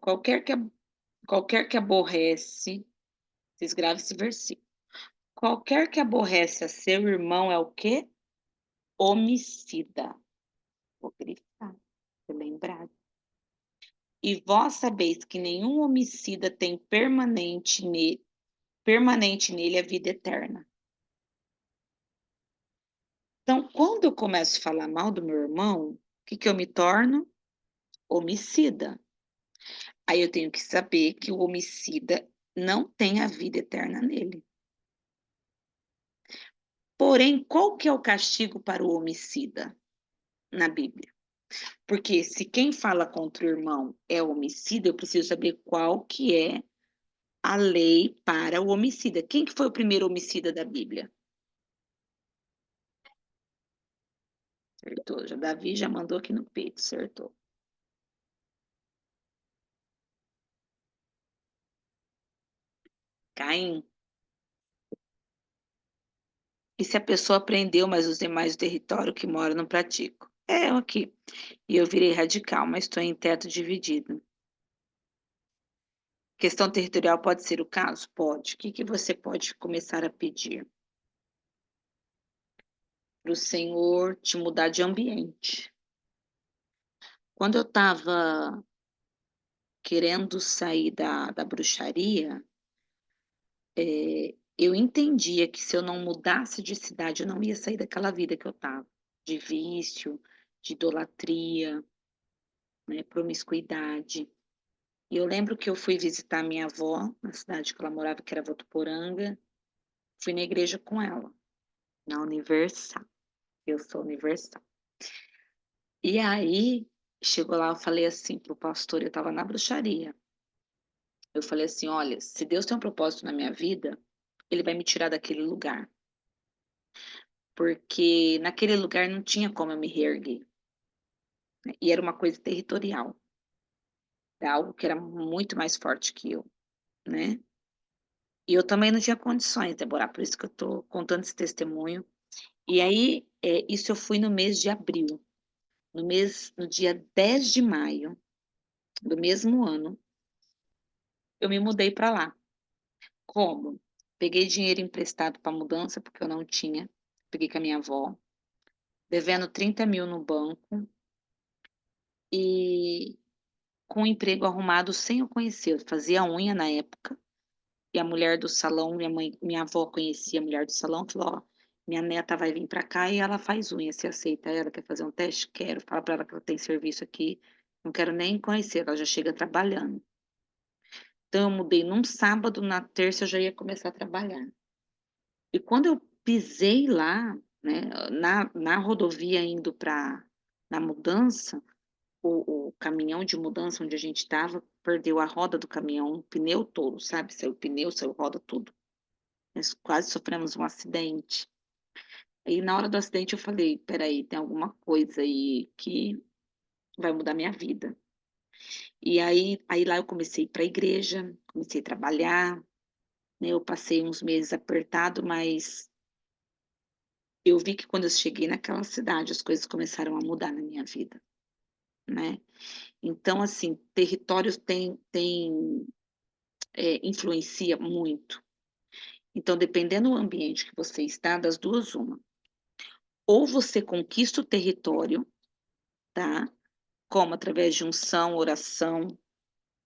Qualquer que aborrece, vocês gravem esse versículo. Qualquer que aborrece a seu irmão é o quê? Homicida. Vou grifar, vou lembrar. E vós sabeis que nenhum homicida tem permanente nele a vida eterna. Então, quando eu começo a falar mal do meu irmão, o que eu me torno? Homicida. Aí eu tenho que saber que o homicida não tem a vida eterna nele. Porém, qual que é o castigo para o homicida na Bíblia? Porque se quem fala contra o irmão é homicida, eu preciso saber qual que é a lei para o homicida. Quem que foi o primeiro homicida da Bíblia? Acertou. Davi já mandou aqui no peito, acertou. Caim. E se a pessoa aprendeu, mas os demais do território que mora não praticam? É, eu aqui. E eu virei radical, mas estou em teto dividido. Questão territorial pode ser o caso? Pode. O que você pode começar a pedir? Para o Senhor te mudar de ambiente. Quando eu estava querendo sair da bruxaria, eu entendia que se eu não mudasse de cidade, eu não ia sair daquela vida que eu estava, de vício, de idolatria. né, promiscuidade. E eu lembro que eu fui visitar minha avó, na cidade que ela morava, que era Votuporanga, fui na igreja com ela, na Universal, eu sou Universal. E aí, chegou lá, eu falei assim pro pastor, eu estava na bruxaria, eu falei assim: "Olha, se Deus tem um propósito na minha vida, ele vai me tirar daquele lugar, porque naquele lugar não tinha como eu me reerguer, né, e era uma coisa territorial, era algo que era muito mais forte que eu, né". E eu também não tinha condições, Deborah, por isso que eu tô contando esse testemunho. E aí, isso eu fui no mês de abril, no dia 10 de maio do mesmo ano, eu me mudei para lá. Como? Peguei dinheiro emprestado para mudança, porque eu não tinha, peguei com a minha avó, devendo 30.000 no banco e com o emprego arrumado sem eu conhecer. Eu fazia unha na época e a mulher do salão, minha avó conhecia a mulher do salão, falou: "Ó, minha neta vai vir para cá e ela faz unha, você aceita ela? Quer fazer um teste? Quero. Fala para ela que ela tem serviço aqui, não quero nem conhecer, ela já chega trabalhando". Então eu mudei num sábado, na terça eu já ia começar a trabalhar. E quando eu pisei lá, né, na rodovia indo para na mudança, o caminhão de mudança onde a gente estava perdeu a roda do caminhão, o pneu todo, sabe, saiu o pneu, saiu roda, tudo. Nós quase sofremos um acidente. Aí na hora do acidente eu falei: "Espera aí, tem alguma coisa aí que vai mudar minha vida". E aí lá eu comecei a ir pra igreja, comecei a trabalhar, né, eu passei uns meses apertado, mas eu vi que quando eu cheguei naquela cidade, as coisas começaram a mudar na minha vida, né. Então, assim, territórios influencia muito. Então, dependendo do ambiente que você está, das 2 uma, ou você conquista o território, tá, como através de unção, oração.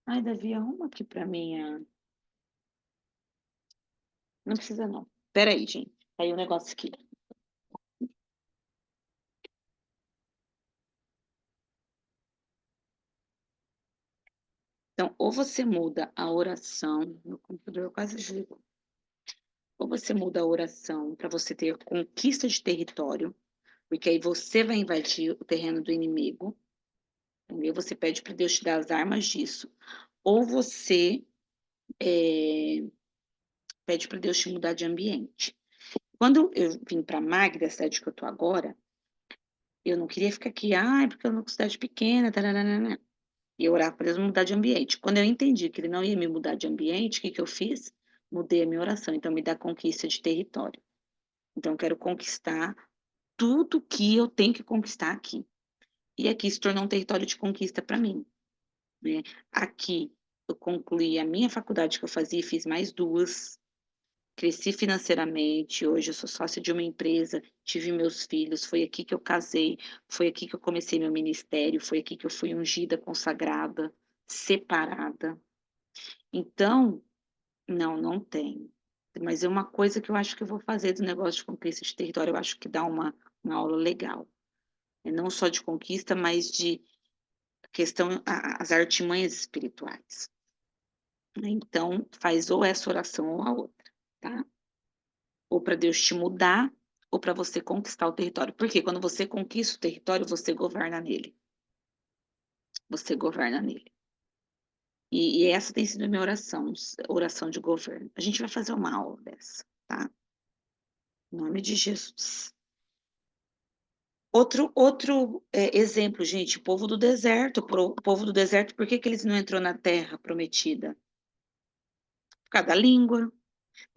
Ai, Davi, arruma aqui para mim a não precisa não. Espera aí, gente, caiu um negócio aqui. Então, ou você muda a oração, meu computador quase desligou. Ou você muda a oração para você ter conquista de território, porque aí você vai invadir o terreno do inimigo, entendeu? Você pede para Deus te dar as armas disso. Ou você, pede para Deus te mudar de ambiente. Quando eu vim para Magda, a cidade que eu tô agora, eu não queria ficar aqui: "Ai, porque eu não cidade pequena, tã-nã-nã-nã". E eu orava para Deus me mudar de ambiente. Quando eu entendi que ele não ia me mudar de ambiente, o que que eu fiz? Mudei a minha oração, então me dá conquista de território. Então eu quero conquistar tudo que eu tenho que conquistar aqui. E aqui se tornou um território de conquista para mim, né. Aqui eu concluí a minha faculdade que eu fazia e fiz mais 2, cresci financeiramente, hoje eu sou sócia de uma empresa, tive meus filhos, foi aqui que eu casei, foi aqui que eu comecei meu ministério, foi aqui que eu fui ungida, consagrada, separada. Então, não, não tem. Mas é uma coisa que eu acho que eu vou fazer do negócio de conquista de território, eu acho que dá uma aula legal. Não só de conquista, mas de questão as artimanhas espirituais, né. Então, faz ou essa oração ou a outra, tá. Ou para Deus te mudar, ou para você conquistar o território. Porque quando você conquista o território, você governa nele, você governa nele. E essa tem sido a minha oração de governo. A gente vai fazer uma aula dessa, tá. Em nome de Jesus. Outro, exemplo, gente, o povo do deserto, o povo do deserto, por que que eles não entrou na terra prometida? Por causa da língua,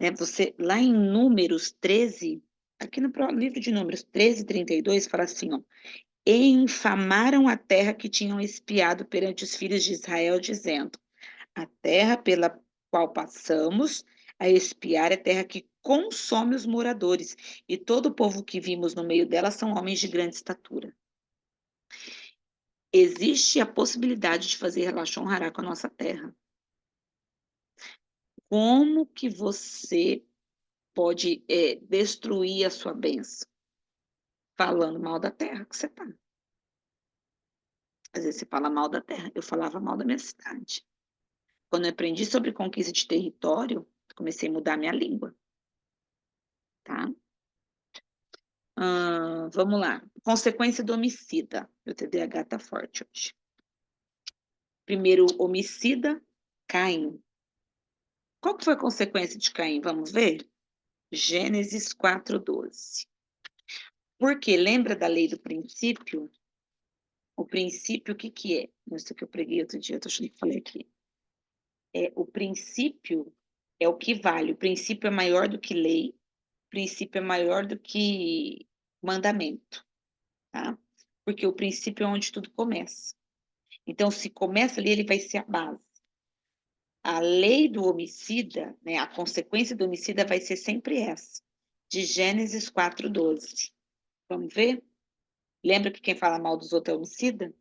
né, você lá em Números 13, aqui no livro de Números 13:32 fala assim, ó: "E infamaram a terra que tinham espiado perante os filhos de Israel, dizendo: a terra pela qual passamos a espiar é terra que consome os moradores, e todo o povo que vimos no meio dela são homens de grande estatura". Existe a possibilidade de fazer Lachon Hará com a nossa terra. Como que você pode, destruir a sua bênção? Falando mal da terra que você está. Às vezes você fala mal da terra. Eu falava mal da minha cidade. Quando eu aprendi sobre conquista de território, comecei a mudar minha língua, tá? Vamos lá. Consequência do homicida. O TDAH tá forte hoje. Primeiro homicida, Caim. Qual que foi a consequência de Caim? Vamos ver? Gênesis 4:12. Porque lembra da lei do princípio? O princípio, o que que é? Isso que eu preguei outro dia, eu tô achando que falei aqui. O princípio é o que vale. O princípio é maior do que lei. O princípio é maior do que mandamento, tá? Porque o princípio é onde tudo começa. Então, se começa ali, ele vai ser a base. A lei do homicida, né, a consequência do homicida vai ser sempre essa, de Gênesis 4:12. Vamos ver? Lembra que quem fala mal dos outros é homicida?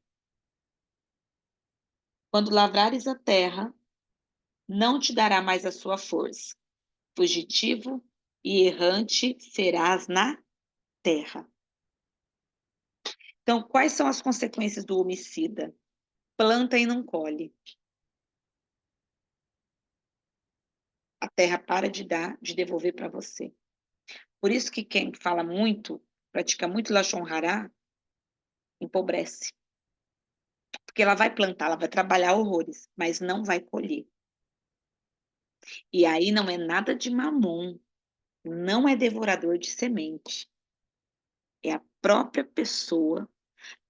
Quando lavrares a terra, não te dará mais a sua força. Fugitivo e errante serás na terra. Então, quais são as consequências do homicida? Planta e não colhe. A terra para de dar, de devolver para você. Por isso que quem fala muito, pratica muito Lashon Hará, empobrece. Porque ela vai plantar, ela vai trabalhar horrores, mas não vai colher. E aí não é nada de mamon, não é devorador de semente. É a própria pessoa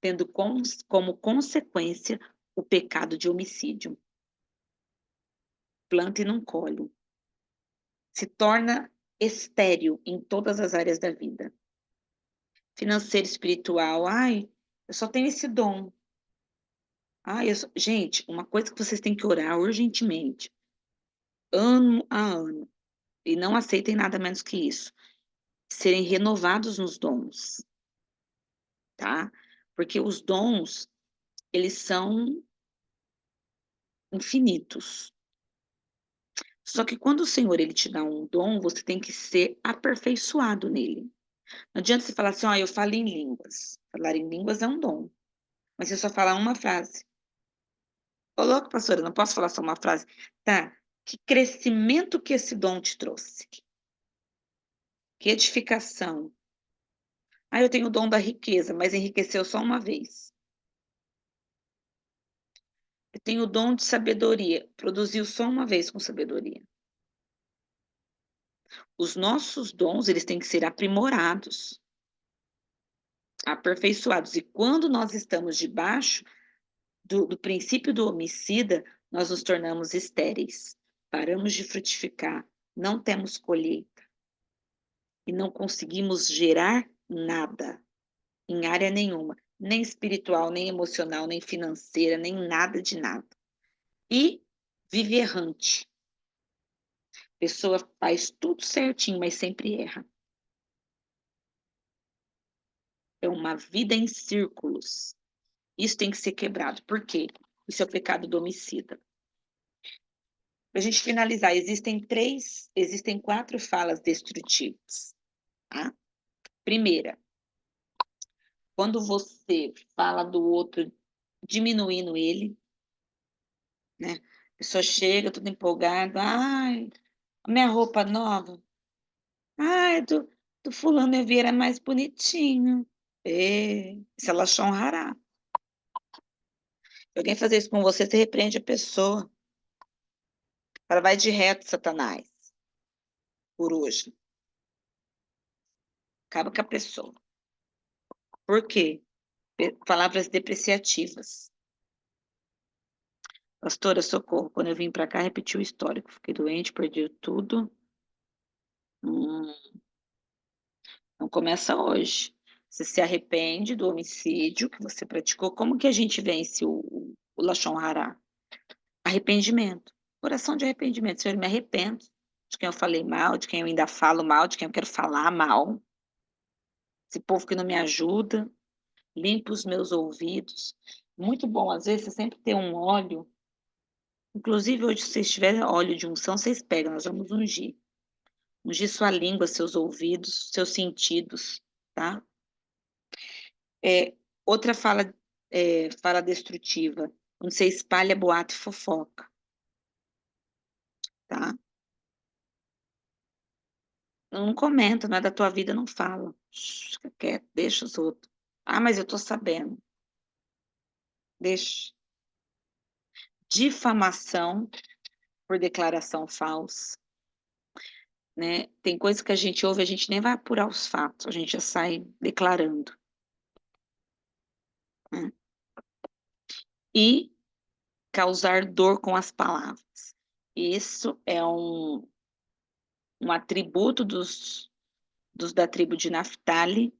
tendo como consequência o pecado de homicídio. Planta e não colhe. Se torna estéril em todas as áreas da vida. Financeiro, espiritual, ai, eu só tenho esse dom. Gente, uma coisa que vocês têm que orar urgentemente, ano a ano, e não aceitem nada menos que isso, serem renovados nos dons, tá? Porque os dons, eles são infinitos. Só que quando o Senhor ele te dá um dom, você tem que ser aperfeiçoado nele. Não adianta você falar assim, ó, eu falo em línguas. Falar em línguas é um dom. Mas você só falar uma frase. Ô, louco, pastora, eu não posso falar só uma frase. Tá, que crescimento que esse dom te trouxe? Que edificação? Ah, eu tenho o dom da riqueza, mas enriqueceu só uma vez. Eu tenho o dom de sabedoria, produziu só uma vez com sabedoria. Os nossos dons, eles têm que ser aprimorados, aperfeiçoados. E quando nós estamos debaixo do princípio do homicida, nós nos tornamos estéreis, paramos de frutificar, não temos colheita e não conseguimos gerar nada em área nenhuma, nem espiritual, nem emocional, nem financeira, nem nada de nada. E vive errante. A pessoa faz tudo certinho, mas sempre erra. É uma vida em círculos. Isso tem que ser quebrado. Por quê? Isso é o pecado do homicida. Para a gente finalizar, existem 4 falas destrutivas. Tá? Primeira, quando você fala do outro diminuindo ele, né? A pessoa chega toda empolgada, ai, a minha roupa nova, ai, do fulano eu vi era mais bonitinho. Se ela honrará. Se alguém fazer isso com você, você repreende a pessoa. Ela vai de reto, Satanás, por hoje. Acaba com a pessoa. Por quê? Palavras depreciativas. Pastora, socorro. Quando eu vim para cá, repeti o histórico. Fiquei doente, perdi tudo. Hum, não começa hoje. Você se arrepende do homicídio que você praticou. Como que a gente vence o Lashon Hará? Arrependimento. Oração de arrependimento. Senhor, eu me arrependo de quem eu falei mal, de quem eu ainda falo mal, de quem eu quero falar mal. Esse povo que não me ajuda. Limpa os meus ouvidos. Muito bom. Às vezes, você sempre tem um óleo. Inclusive, hoje, se vocês tiverem óleo de unção, vocês pegam. Nós vamos ungir. Ungir sua língua, seus ouvidos, seus sentidos, tá? Outra fala fala destrutiva, quando você espalha boato e fofoca, tá? Não comenta, não é da tua vida, não fala. Fica quieto, deixa os outros. Ah, mas eu tô sabendo. Deixa. Difamação por declaração falsa, né? Tem coisas que a gente ouve, a gente nem vai apurar os fatos, a gente já sai declarando, né? E causar dor com as palavras. Isso é um atributo dos da tribo de Naftali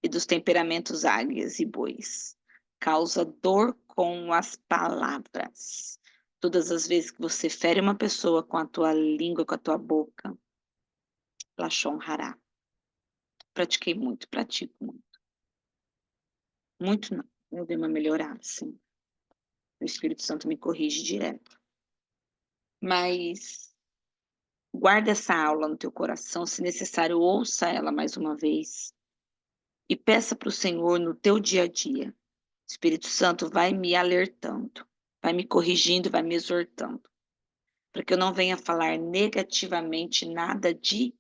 e dos temperamentos águias e bois. Causa dor com as palavras. Todas as vezes que você fere uma pessoa com a tua língua, com a tua boca, Lashon Hará. Pratiquei muito, pratico muito. Muito não. Eu dei uma melhorada, sim. O Espírito Santo me corrige direto. Mas guarda essa aula no teu coração, se necessário, ouça ela mais uma vez e peça para o Senhor no teu dia a dia. O Espírito Santo vai me alertando, vai me corrigindo, vai me exortando, para que eu não venha falar negativamente nada de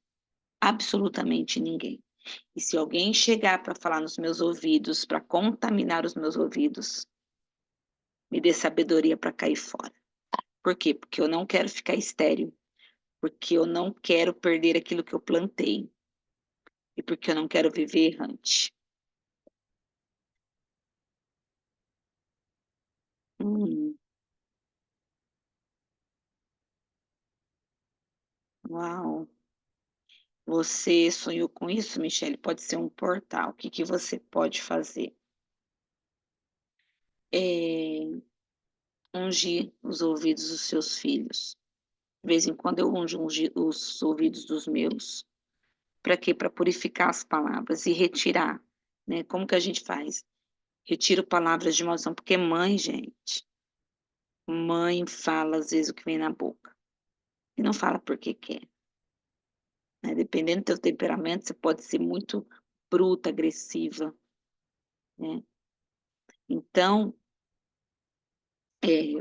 absolutamente ninguém. E se alguém chegar para falar nos meus ouvidos, para contaminar os meus ouvidos, me dê sabedoria para cair fora. Por quê? Porque eu não quero ficar estéril, porque eu não quero perder aquilo que eu plantei e porque eu não quero viver errante. Hum, uau. Você sonhou com isso, Michele? Pode ser um portal. O que que você pode fazer? É, ungir os ouvidos dos seus filhos. De vez em quando eu unjo os ouvidos dos meus. Para quê? Para purificar as palavras e retirar, né? Como que a gente faz? Retiro palavras de maldição, porque mãe, gente, mãe fala às vezes o que vem na boca. E não fala porque quer, né? Dependendo do teu temperamento, você pode ser muito bruta, agressiva, né? Então,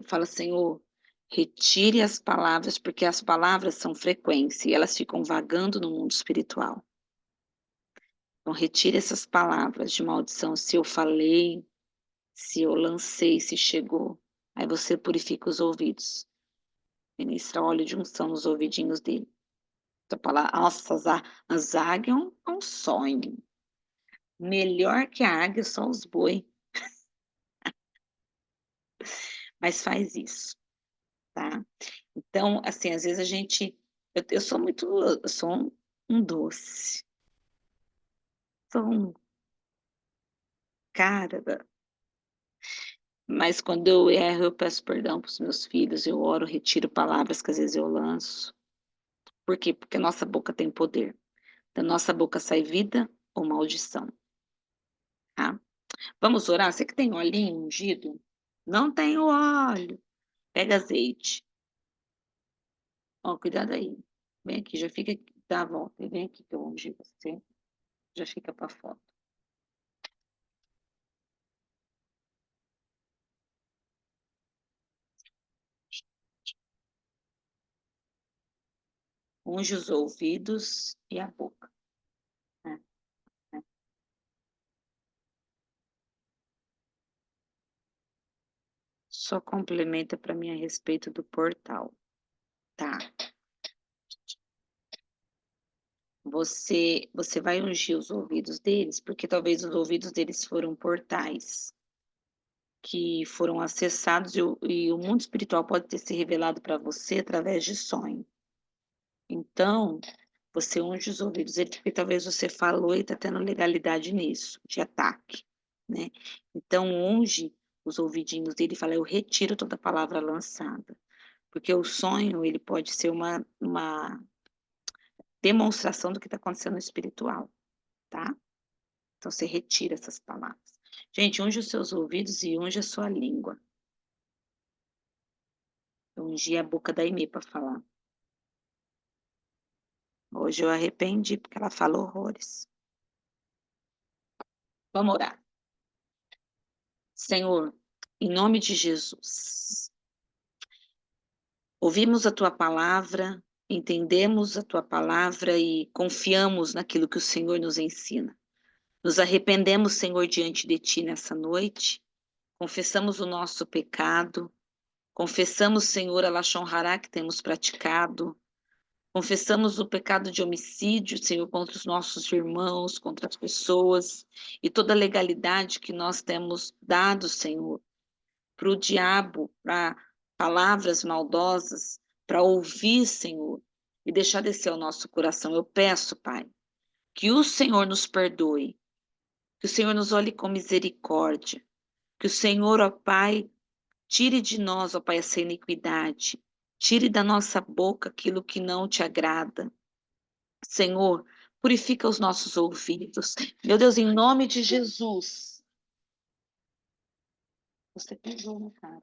fala, Senhor, retire as palavras, porque as palavras são frequência e elas ficam vagando no mundo espiritual. Então, retire essas palavras de maldição. Se eu falei, se eu lancei, se chegou, aí você purifica os ouvidos. Ministra óleo de unção nos ouvidinhos dele. Então, fala, nossa, as águias é um sonho. Melhor que a águia, só os boi. Mas faz isso, tá? Então, assim, às vezes a gente. Eu sou muito. Eu sou um doce. Sou um cara. Mas quando eu erro, eu peço perdão para os meus filhos, eu oro, retiro palavras que às vezes eu lanço. Por quê? Porque a nossa boca tem poder. Da nossa boca sai vida ou maldição, tá? Vamos orar? Você que tem olhinho ungido? Não tem óleo. Pega azeite. Ó, cuidado aí. Vem aqui, já fica aqui, dá a volta. E vem aqui que eu ungi você. Já fica para foto. Unge os ouvidos e a boca, né? Só complementa para mim a respeito do portal, tá? Você vai ungir os ouvidos deles, porque talvez os ouvidos deles foram portais que foram acessados e o mundo espiritual pode ter se revelado para você através de sonho. Então, você unge os ouvidos dele, porque talvez você falou e está tendo legalidade nisso, de ataque, né? Então, unge os ouvidinhos dele e fala, eu retiro toda palavra lançada. Porque o sonho, ele pode ser uma demonstração do que está acontecendo no espiritual, tá? Então, você retira essas palavras. Gente, unge os seus ouvidos e unge a sua língua. Eu ungi a boca da Aimee para falar. Hoje eu arrependi, porque ela fala horrores. Vamos orar. Senhor, em nome de Jesus, ouvimos a tua palavra, entendemos a tua palavra e confiamos naquilo que o Senhor nos ensina. Nos arrependemos, Senhor, diante de ti nessa noite, confessamos o nosso pecado, confessamos, Senhor, a Lashon Hará que temos praticado, confessamos o pecado de homicídio, Senhor, contra os nossos irmãos, contra as pessoas e toda a legalidade que nós temos dado, Senhor, para o diabo, para palavras maldosas, para ouvir, Senhor, e deixar descer ao nosso coração. Eu peço, Pai, que o Senhor nos perdoe, que o Senhor nos olhe com misericórdia, que o Senhor, ó Pai, tire de nós, ó Pai, essa iniquidade, tire da nossa boca aquilo que não te agrada. Senhor, purifica os nossos ouvidos. Meu Deus, em nome de Jesus. Você pisou na cara.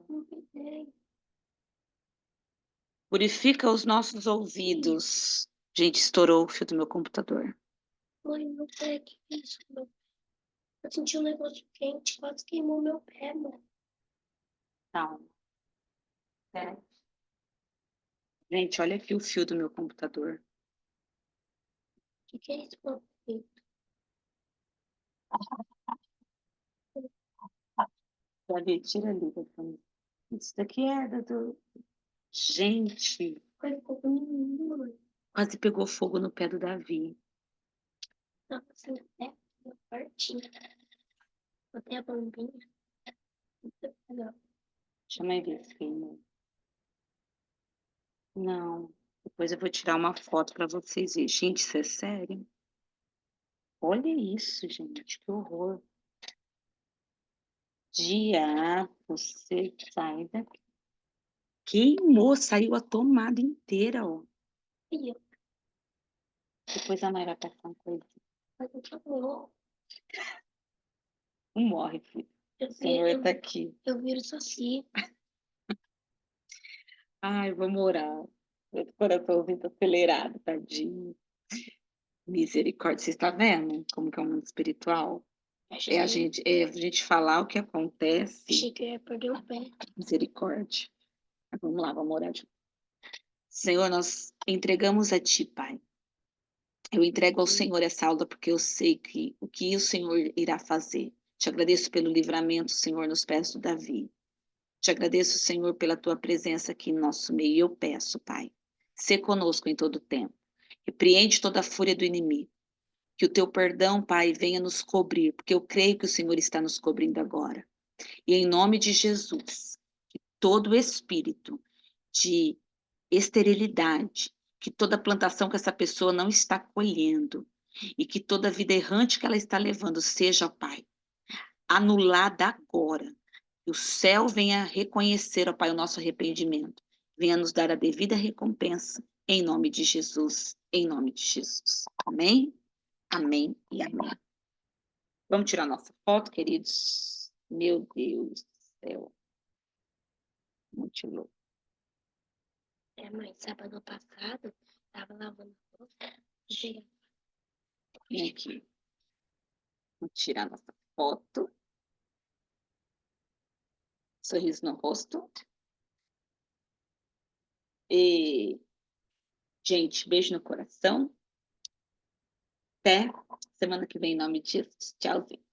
Purifica os nossos ouvidos. Gente, estourou o fio do meu computador. Mãe, meu pé, que isso, meu? Eu senti um negócio quente, quase queimou meu pé, mano. Calma. É. Gente, olha aqui o fio do meu computador. O que é isso, meu filho? Davi, tira ali da câmera. Isso daqui é do... Gente, Foi fogo menino, mãe. quase pegou fogo no pé do Davi. Nossa, assim, até uma partinha. Botei a bombinha. Muito legal. Chama aí ver se queimou. Não. Depois eu vou tirar uma foto para vocês verem. Gente, isso é sério? Olha isso, gente. Que horror. Diabo, você sai daqui. Queimou, saiu a tomada inteira, ó. E eu, Depois a mãe vai passar uma coisa. mas não falou. Não morre, filho. Eu, O Senhor tá eu, aqui. eu viro saci. Ai, vamos orar. Meu coraçãozinho tá acelerado, tadinho. Misericórdia. Você está vendo como que é o mundo espiritual? É a gente falar o que acontece. Achei que eu ia perder o pé. Misericórdia. Vamos lá, vamos orar. Senhor, nós entregamos a Ti, Pai. Eu entrego ao Senhor essa aula porque eu sei que o que o Senhor irá fazer. Te agradeço pelo livramento, Senhor, nos pés do Davi. Te agradeço, Senhor, pela tua presença aqui em nosso meio. E eu peço, Pai, sê conosco em todo o tempo. Repreende toda a fúria do inimigo. Que o teu perdão, Pai, venha nos cobrir, porque eu creio que o Senhor está nos cobrindo agora. E em nome de Jesus, que todo espírito de esterilidade, que toda plantação que essa pessoa não está colhendo e que toda vida errante que ela está levando seja, Pai, anulada agora. Que o céu venha reconhecer, ó Pai, o nosso arrependimento. Venha nos dar a devida recompensa, em nome de Jesus, em nome de Jesus. Amém? Amém e amém. Vamos tirar nossa foto, queridos? Meu Deus do céu. Muito louco. É, mãe, sábado passado, tava lavando a louça. Vem aqui. Vamos tirar nossa foto. Sorriso no rosto. E, gente, beijo no coração. Até semana que vem, em nome de Jesus. Tchauzinho.